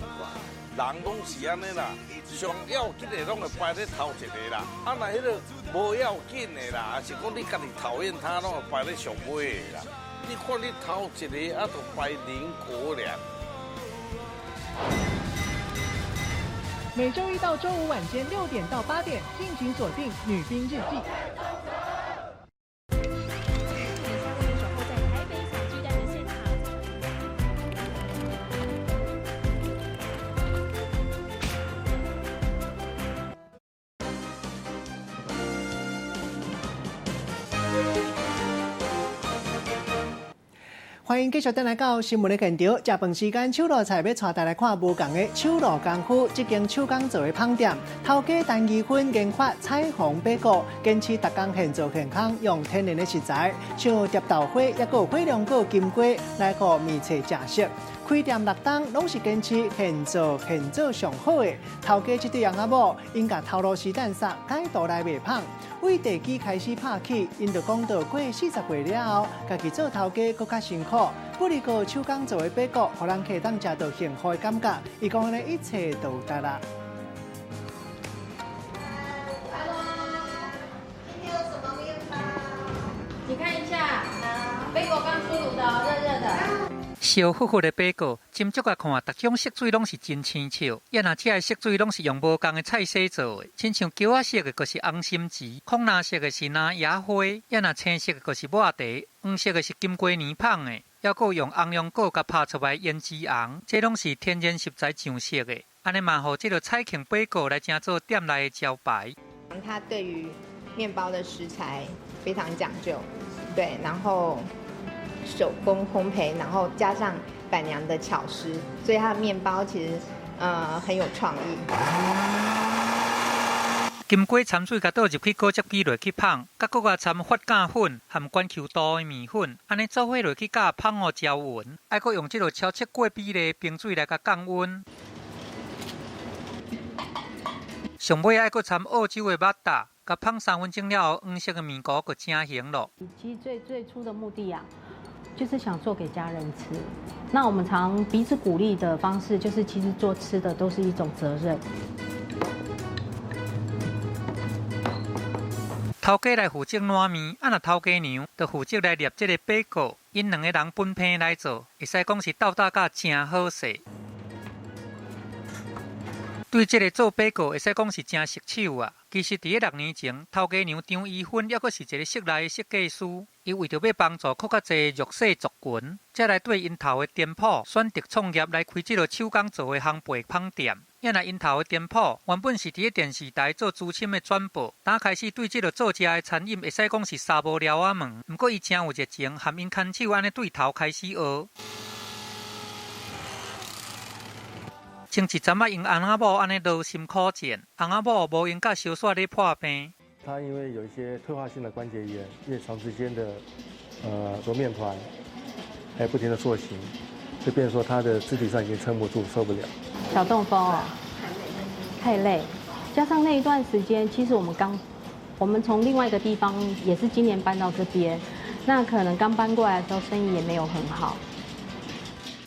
Speaker 10: 人拢是安尼啦，上要紧的拢会排咧头一个啦，啊那迄个无要紧的啦，还是讲你家己讨厌他，拢会排咧上尾的啦。你看你头一个，啊，就排林国良。
Speaker 16: 每周一到周五晚间6点到8点，敬请锁定《女兵日记》。
Speaker 4: 欢迎继续登来到新闻的现场。食饭时间，手路菜要带大家来看无同的手路功夫。这间手工做的芳点，头家陈义芬研发彩虹贝果，坚持逐工现做现康，用天然的食材，像蝶豆花，也有火龙果、金瓜来个面切食色。开店6档，拢是坚持现做上好的。头家这对翁仔某，因甲头路时蛋杀解度来卖芳。为地基开始拍起，因就讲到过40岁了后，家己做头家搁较辛苦，不如个手工做的贝果，互人客当食到幸福的感觉。伊讲呢，一切都有得啦。
Speaker 14: 今天有什么面包？你看一下，贝果刚出炉的，热热的。
Speaker 17: 烧乎乎的贝果，斟酌啊看，逐种色水拢是真清澈。也若这色水拢是用无同的菜色做的，亲像橘仔色的，就是红心子；孔蓝色的是拿野花；也若青色的，就是抹茶；黄色的是金瓜泥芳的，还佫用红杨果甲拍出来胭脂红，这拢是天然食材上色的。安尼嘛，互这个彩虹贝果来当做店内的招牌。
Speaker 19: 它对于面包的食材非常讲究，对，然后手工烘焙，然后加上板娘的巧思，所以它的面包其实很有创意。
Speaker 17: 金瓜掺水，甲倒入去果汁机落去芳，甲搁甲掺发酵粉含关球度的面粉，安尼做伙落去甲芳互焦匀，还搁用这个超切过比例冰水来甲降温。上尾还搁掺澳洲的麦达，甲芳3分钟了后，黄色的面糊搁成型了。
Speaker 20: 其实最初的目的就是想做给家人吃。那我们常彼此鼓励的方式，就是其实做吃的都是一种责任。
Speaker 17: 头家来负责烂面，若头家娘就负责来捏这个贝果。因2个人分批来做，会使讲是斗打甲真好势。对这个做贝果，会使讲是真熟手啊。其实，伫6年前，头家娘张怡芬也阁是一个室内的设计师。伊为着要帮助更较侪弱势族群，才来对因头的店铺选择创业来开这个手工做的烘焙芳店。因若因头的店铺原本是伫电视台做资深的转播，打开始对这个做食的餐饮会使讲是三无聊仔门。不过伊真有热情，含因牵手安尼对头开始学。前一阵用翁仔某安尼劳心苦战，翁仔某无因甲小雪咧破病。
Speaker 1: 他因为有一些退化性的关节炎，因为长时间的揉面团，还有不停的塑形，就变成说他的肢体上已经撑不住，受不了。
Speaker 20: 小中风哦，太累，加上那一段时间，其实我们从另外一个地方也是今年搬到这边，那可能刚搬过来的时候生意也没有很好。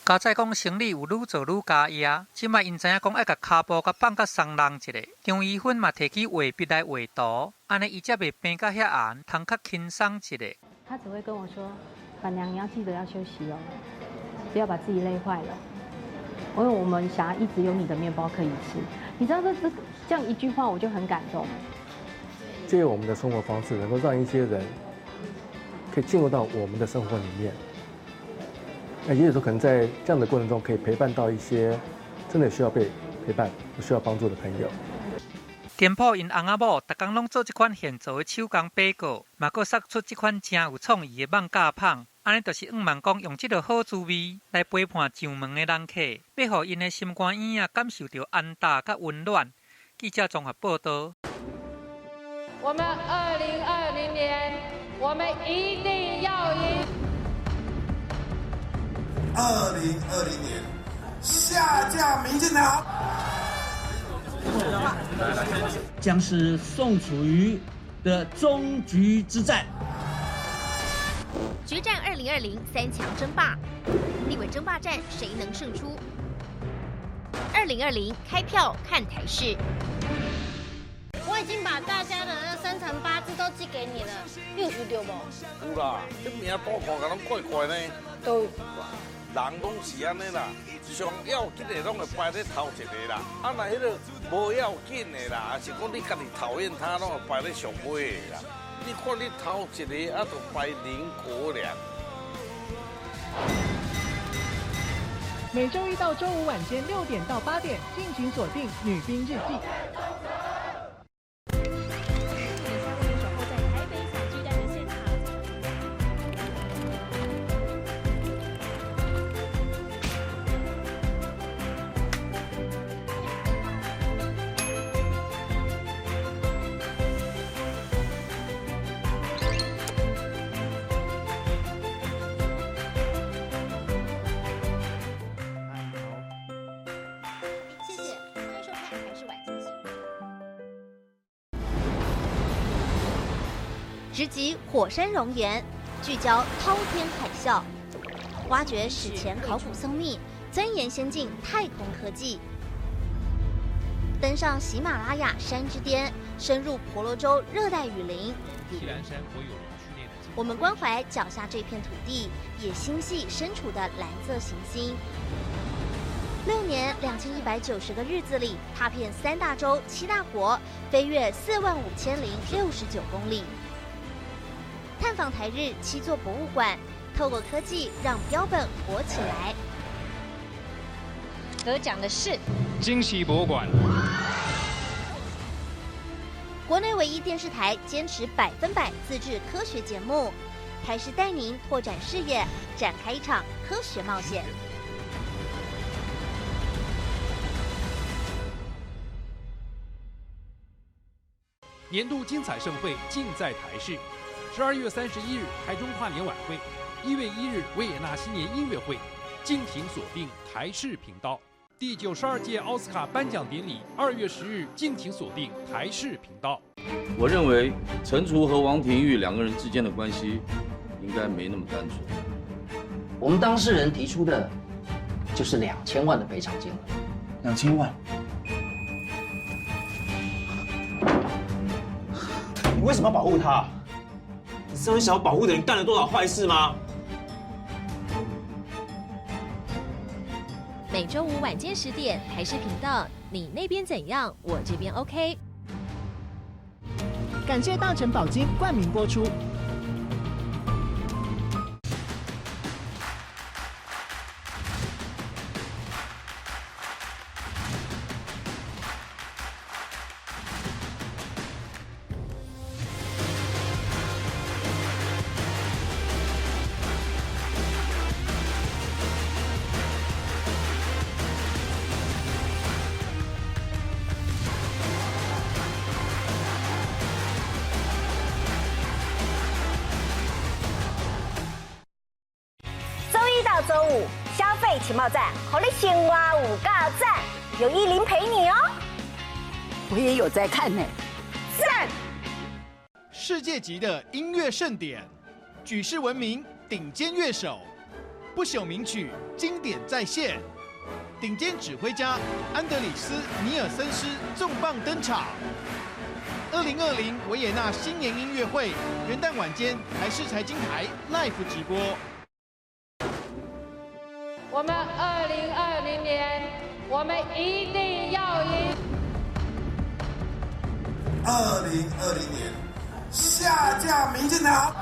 Speaker 17: 加在讲生理有愈做愈加压，即卖因知影讲爱甲骹部甲放甲松动一下，张医芬嘛摕起画笔来画图，安尼伊才袂变甲遐硬，通较轻松一下。
Speaker 20: 他只会跟我说：“板娘，你要记得要休息哦，不要把自己累坏了。因为我们想要一直有你的面包可以吃。”你知道这样一句话我就很感动。
Speaker 1: 借由我们的生活方式，能够让一些人可以进入到我们的生活里面。也有时候可能在这样的过程中，可以陪伴到一些真的需要被陪伴、需要帮助的朋友。
Speaker 17: 店铺因翁仔某逐工拢做这款现做的手工贝果，嘛佫杀出这款真有创意的网架棒，安尼就是望讲用这个好滋味来陪伴上门的人客，要互因的心肝咽感受到安踏甲温暖。记者综合报道。
Speaker 7: 我们2020年，我们一定要赢。
Speaker 15: 2020年，下架民进党。
Speaker 12: 将是宋楚瑜的终局之战。
Speaker 13: 决战2020三强争霸，立委争霸战谁能胜出？2020开票看台势。
Speaker 14: 我已经把大家的那生辰八字都寄给你了，你有收到无？
Speaker 10: 有啦，这名簿看起来拢怪怪呢。
Speaker 14: 都。
Speaker 10: 人拢是安尼啦，上要紧的拢会排咧头一个啦，啊那迄个无要紧的啦，是讲你家己讨厌他，拢会排咧上尾的啦。你看你头一个，啊，就排林国良。
Speaker 16: 每周一到周五晚间6点到8点，敬请锁定《女兵日记》。
Speaker 13: 直击火山熔岩，聚焦滔天海啸，挖掘史前考古松秘，钻研先进太空科技，登上喜马拉雅山之巅，深入婆罗洲热带雨林。我们关怀脚下这片土地，也心系身处的蓝色行星。6年2190个日子里，踏遍3大洲7大国，飞越45069公里。探访台日7座博物馆，透过科技让标本活起来。得奖的是
Speaker 3: 惊喜博物馆，
Speaker 13: 国内唯一电视台坚持100%自制科学节目，台视带您拓展视野，展开一场科学冒险。
Speaker 21: 年度精彩盛会尽在台视。12月31日台中跨年晚会，1月1日维也纳新年音乐会，敬请锁定台视频道。第92届奥斯卡颁奖典礼2月10日，敬请锁定台视频道。
Speaker 22: 我认为陈楚和王庭玉2个人之间的关系应该没那么单纯。
Speaker 23: 我们当事人提出的就是2000万的赔偿金额。
Speaker 15: 2000万？
Speaker 24: 你为什么要保护他？你身为想要保护的人干了多少坏事吗？
Speaker 13: 每周五晚间10点，台视频道，你那边怎样？我这边 OK。
Speaker 16: 感谢大成宝金冠名播出。
Speaker 2: 周五，消费情报站，好你先挖5个赞，有10陪你哦。
Speaker 3: 我也有在看呢，
Speaker 2: 赞！
Speaker 5: 世界级的音乐盛典，举世闻名顶尖乐手，不朽名曲经典再现，顶尖指挥家安德里斯·尼尔森斯重磅登场。2020维也纳新年音乐会元旦晚间台视财经台 Live 直播。
Speaker 7: 我们2020年，我们一定要赢。
Speaker 15: 2020年，下架民进党。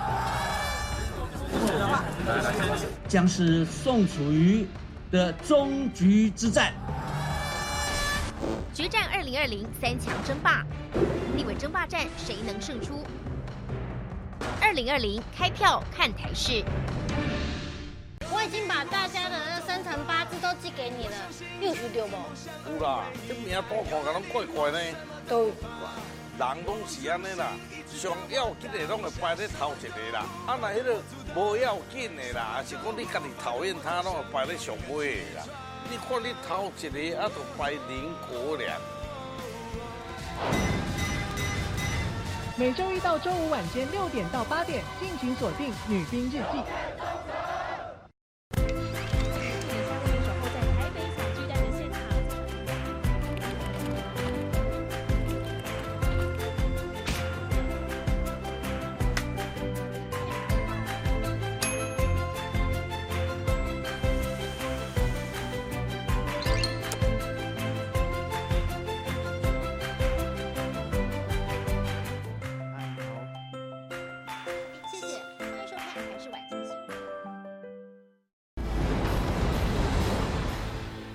Speaker 12: 将是宋楚瑜的终局之战。
Speaker 13: 决战2020三强争霸，立委争霸战谁能胜出？2020开票看台视。
Speaker 14: 我已经把大家的那生辰八字都寄给你了，你有对不？
Speaker 10: 有啦，这名多看甲拢怪怪呢。
Speaker 14: 都有。
Speaker 10: 人拢是安尼啦，上要紧的拢会排在头一个啦，啊那迄个无要紧的啦，还是讲你家己讨厌他，拢会排在上尾的啦。你看你头一个，啊，就排林国良。
Speaker 16: 每周一到周五晚间6点到8点，敬请锁定《女兵日记》。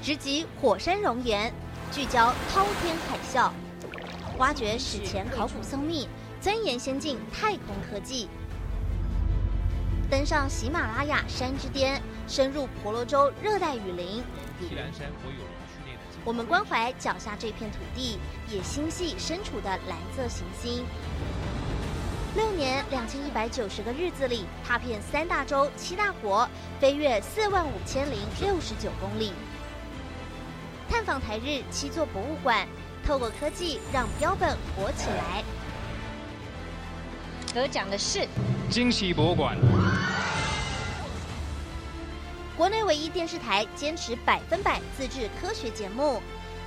Speaker 13: 直击火山熔岩，聚焦滔天海啸，挖掘史前考古僧秘，钻研先进太空科技，登上喜马拉雅山之巅，深入婆罗洲热带雨林。我们关怀脚下这片土地，也心系身处的蓝色行星。6年2190个日子里，踏遍3大洲7大国，飞越45069公里。探访台日7座博物馆，透过科技让标本活起来。
Speaker 14: 得奖的是
Speaker 5: 惊喜博物馆，
Speaker 13: 国内唯一电视台坚持100%自制科学节目，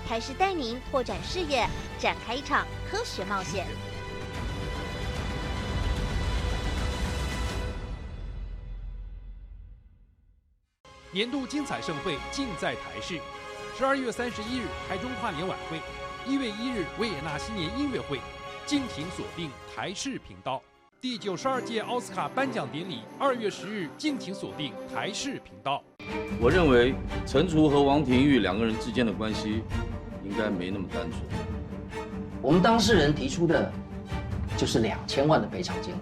Speaker 13: 台视带您拓展视野，展开一场科学冒险。
Speaker 21: 年度精彩盛会尽在台视。12月31日台中跨年晚会，1月1日维也纳新年音乐会，敬请锁定台视频道。第92届奥斯卡颁奖典礼2月10日，敬请锁定台视频道。
Speaker 22: 我认为陈楚和王庭玉2个人之间的关系应该没那么单纯。
Speaker 23: 我们当事人提出的就是2000万的赔偿金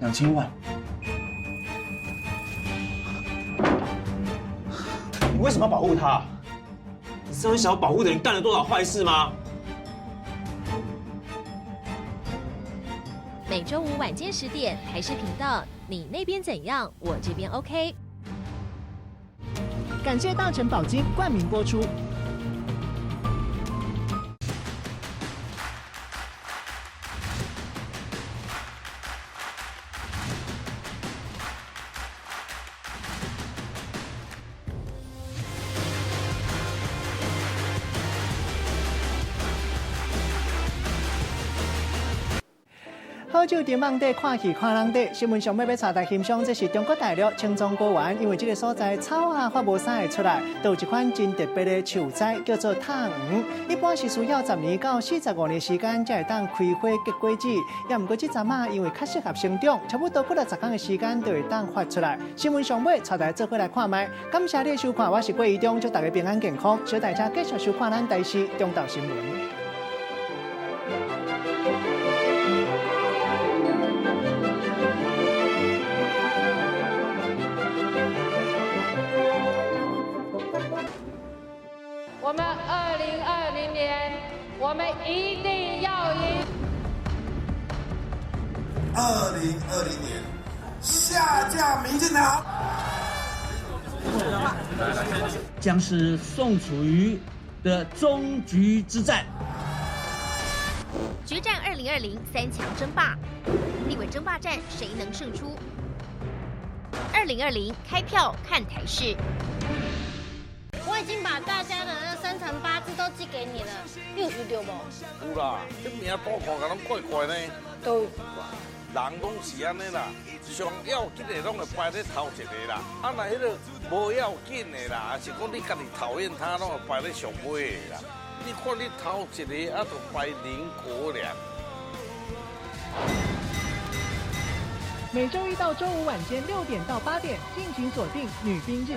Speaker 23: 额。
Speaker 24: 2000万？你为什么要保护他？你身为想要保护的人干了多少坏事吗？
Speaker 13: 每周五晚间10点，台视频道，你那边怎样？我这边 OK。
Speaker 4: 感谢大成宝金冠名播出。好久伫网底看戏看人底，新闻上要带大家欣赏，这是中国大陆青藏高原，因为这个所在草啊发无啥会出来，都有一款真特别的树栽，叫做塔黄。一般是需要10年到45年时间才会当开花结果子，也毋过这阵啊，因为较适合生长，差不多过了10天的时间就会当发出来。新闻上尾带大家做伙来看卖，感谢你的收看，我是郭怡中，祝大家平安健康，小大家继续收看咱台视中道新闻。
Speaker 7: 我们2020年，我们一定要赢。
Speaker 15: 2020年，下架民进党。
Speaker 12: 将是宋楚瑜的终局之战。
Speaker 13: 决战2020三强争霸，立委争霸战谁能胜出？2020开票看台视。
Speaker 14: 我已经把大家的那生辰八字都寄给你了，你有收到无？
Speaker 10: 有啦，这名多看个拢怪怪呢。
Speaker 14: 都有。
Speaker 10: 人拢是安尼啦，上要紧的拢会排咧头一个啦，啊那迄个无要紧的啦，是讲你家己讨厌他，拢会排咧上尾的啦。你看你头一个，啊，就排林国良。
Speaker 16: 每周一到周五晚间6点到8点，敬请锁定《女兵日记》。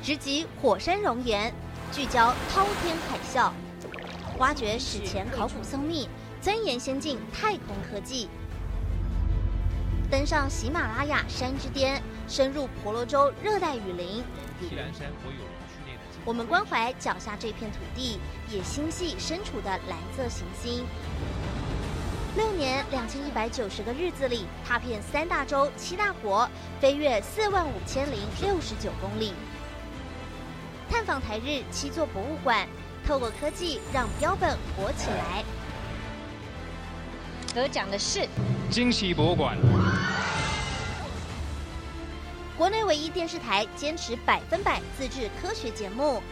Speaker 13: 直击火山熔岩，聚焦滔天海啸，挖掘史前考古松秘，钻研先进太空科技，登上喜马拉雅山之巅，深入婆罗洲热带雨林。我们关怀脚下这片土地，也心系身处的蓝色行星。6年2190个日子里，踏遍3大洲7大国，飞越45069公里。探访台日7座博物馆，透过科技让标本活起来。
Speaker 14: 得奖的是
Speaker 6: 惊喜博物馆，
Speaker 13: 国内唯一电视台坚持100%自制科学节目，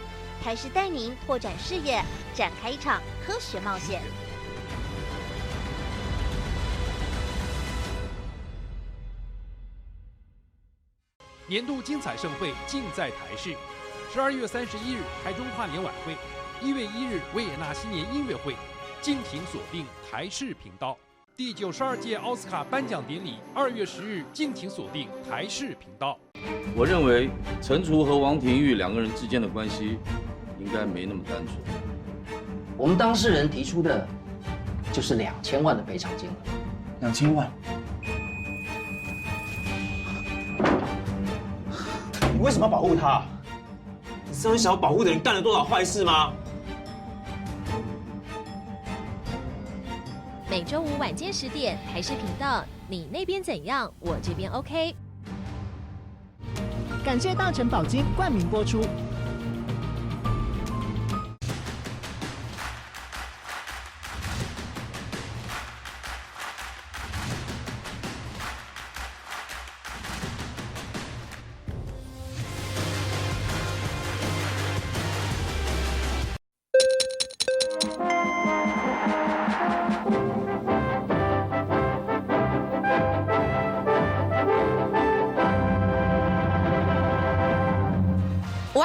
Speaker 13: 台视带您拓展视野，展开一场科学冒险。
Speaker 21: 年度精彩盛会尽在台视。12月31日台中跨年晚会，1月1日维也纳新年音乐会，敬请锁定台视频道。第92届奥斯卡颁奖典礼2月10日，敬请锁定台视频道。
Speaker 22: 我认为陈楚和王庭玉2个人之间的关系应该没那么单纯。
Speaker 23: 我们当事人提出的就是2000万的赔偿金额。
Speaker 24: 2000万？你为什么要保护他？你身为想要保护的人干了多少坏事吗？
Speaker 13: 每周五晚间10点，台视频道，你那边怎样？我这边 OK。
Speaker 16: 感谢大成保金冠名播出。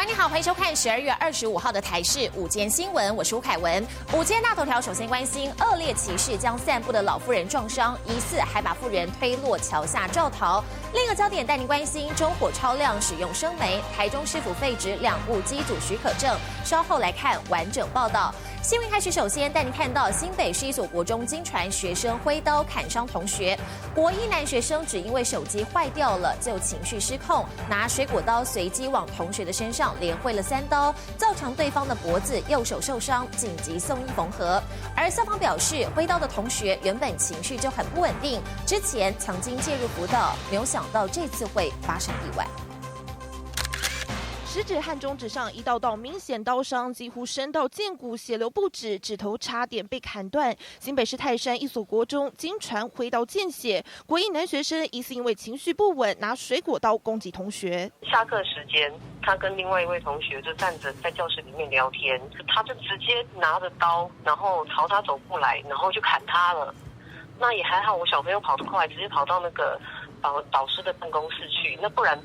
Speaker 8: 你好，欢迎收看12月25号的台视午间新闻，我是吴凯文。午间大头条首先关心恶劣骑士将散步的老妇人撞伤，疑似还把妇人推落桥下肇逃。另一个焦点带您关心中火超量使用生煤，台中市府废止2部机组许可证。稍后来看完整报道。新闻开始，首先带您看到新北市一所国中惊传学生挥刀砍伤同学，国一男学生只因为手机坏掉了就情绪失控，拿水果刀随机往同学的身上连挥了3刀，造成对方的脖子、右手受伤，紧急送医缝合。而校方表示，挥刀的同学原本情绪就很不稳定，之前曾经介入辅导，没有想到这次会发生意外。
Speaker 9: 食指和中指上一道道明显刀伤，几乎深到剑骨，血流不止，指头差点被砍断。新北市泰山一所国中经传挥刀见血，国一男学生疑似因为情绪不稳，拿水果刀攻击同学。
Speaker 18: 下课时间，他跟另外一位同学就站着在教室里面聊天，他就直接拿着刀，然后朝他走过来，然后就砍他了。那也还好，我小朋友跑得快，直接跑到那个导师的办公室去，那不然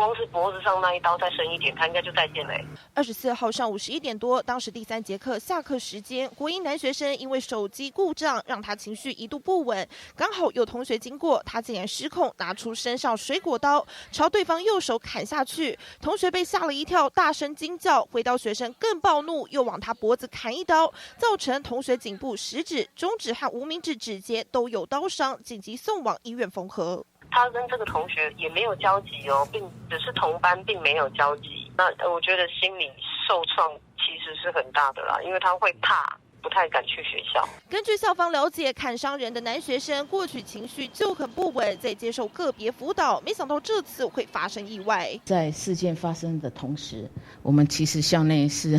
Speaker 18: 光是脖子上那一刀再深一点，他应该就再见了。
Speaker 9: 24号上午11点多，当时第3节课下课时间，国一男学生因为手机故障，让他情绪一度不稳。刚好有同学经过，他竟然失控，拿出身上水果刀，朝对方右手砍下去。同学被吓了一跳，大声惊叫。回刀学生更暴怒，又往他脖子砍一刀，造成同学颈部食指、中指和无名指指节都有刀伤，紧急送往医院缝合。
Speaker 18: 他跟这个同学也没有交集哦，并只是同班，并没有交集。那我觉得心理受创其实是很大的啦，因为他会怕，不太敢去学校。
Speaker 9: 根据校方了解，砍伤人的男学生过去情绪就很不稳，在接受个别辅导，没想到这次会发生意外。
Speaker 6: 在事件发生的同时，我们其实校内是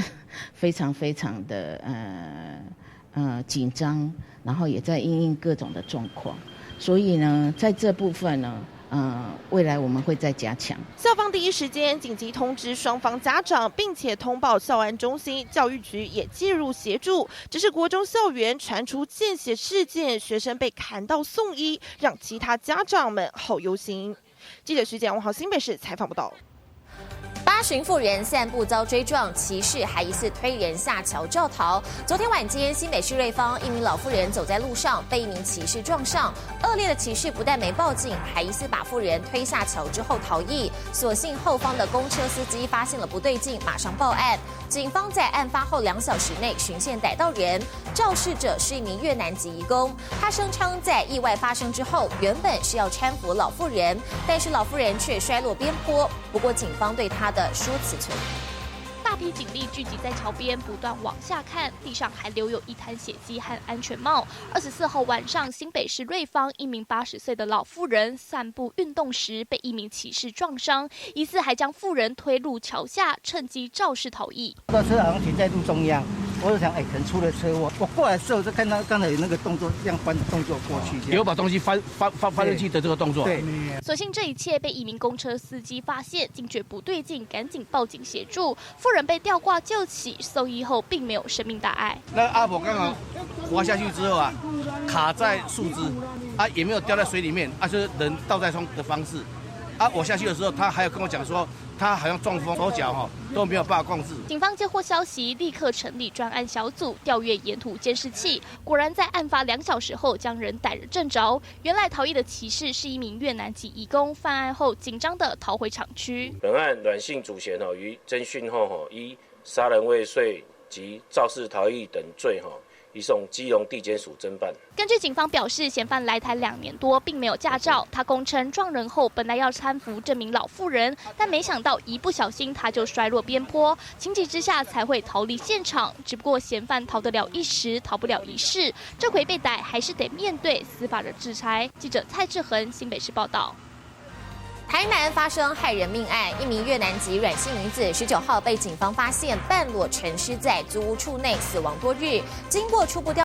Speaker 6: 非常的紧张，然后也在因应各种的状况。所以呢，在这部分呢，未来我们会再加强。
Speaker 9: 校方第一时间紧急通知双方家长，并且通报校安中心，教育局也介入协助。只是国中校园传出见血事件，学生被砍到送医，让其他家长们好忧心。记者徐简王豪新北市采访报道。
Speaker 8: 8旬妇人散步遭追撞，骑士还疑似推人下桥肇逃。昨天晚间，新北市瑞芳一名老妇人走在路上，被一名骑士撞上。恶劣的骑士不但没报警，还疑似把妇人推下桥之后逃逸。所幸后方的公车司机发现了不对劲，马上报案。警方在案发后2小时内循线逮到人，肇事者是一名越南籍移工。他声称在意外发生之后，原本是要搀扶老妇人，但是老妇人却摔落边坡。不过警方对他的说辞存疑。
Speaker 11: 大批警力聚集在桥边，不断往下看，地上还留有一滩血迹和安全帽。24号晚上，新北市瑞芳一名80岁的老妇人散步运动时被一名骑士撞伤，疑似还将妇人推入桥下，趁机肇事逃逸。
Speaker 19: 这车好像停在路中央。我就想，可能出了车祸。我过来的时候就看到刚才有那个动作，这样翻动作过去，
Speaker 20: 有把东西翻进去的这个动作。
Speaker 19: 对。
Speaker 11: 所幸这一切被一名公车司机发现，惊觉不对劲，赶紧报警协助。妇人被吊挂救起，送医后并没有生命大碍。
Speaker 20: 那阿婆刚好滑下去之后啊，卡在树枝啊，也没有掉在水里面啊，就是人倒在冲的方式。啊，我下去的时候，他还有跟我讲说，他好像中风，手脚都没有办法控制。
Speaker 11: 警方接获消息，立刻成立专案小组，调阅沿途监视器，果然在案发2小时后将人逮了正着。原来逃逸的骑士是一名越南籍移工，犯案后紧张地逃回厂区。
Speaker 25: 本案阮姓主嫌于侦讯后依杀人未遂及肇事逃逸等罪移送基隆地检署侦办。
Speaker 11: 根据警方表示，嫌犯来台2年多，并没有驾照。他供称撞人后本来要搀扶这名老妇人，但没想到一不小心他就摔落边坡，情急之下才会逃离现场。只不过嫌犯逃得了一时，逃不了一世。这回被逮，还是得面对司法的制裁。记者蔡志恒新北市报道。
Speaker 8: 台南发生害人命案，一名越南籍阮姓女子19号被警方发现半裸沉尸在租屋处内，死亡多日。经过初步调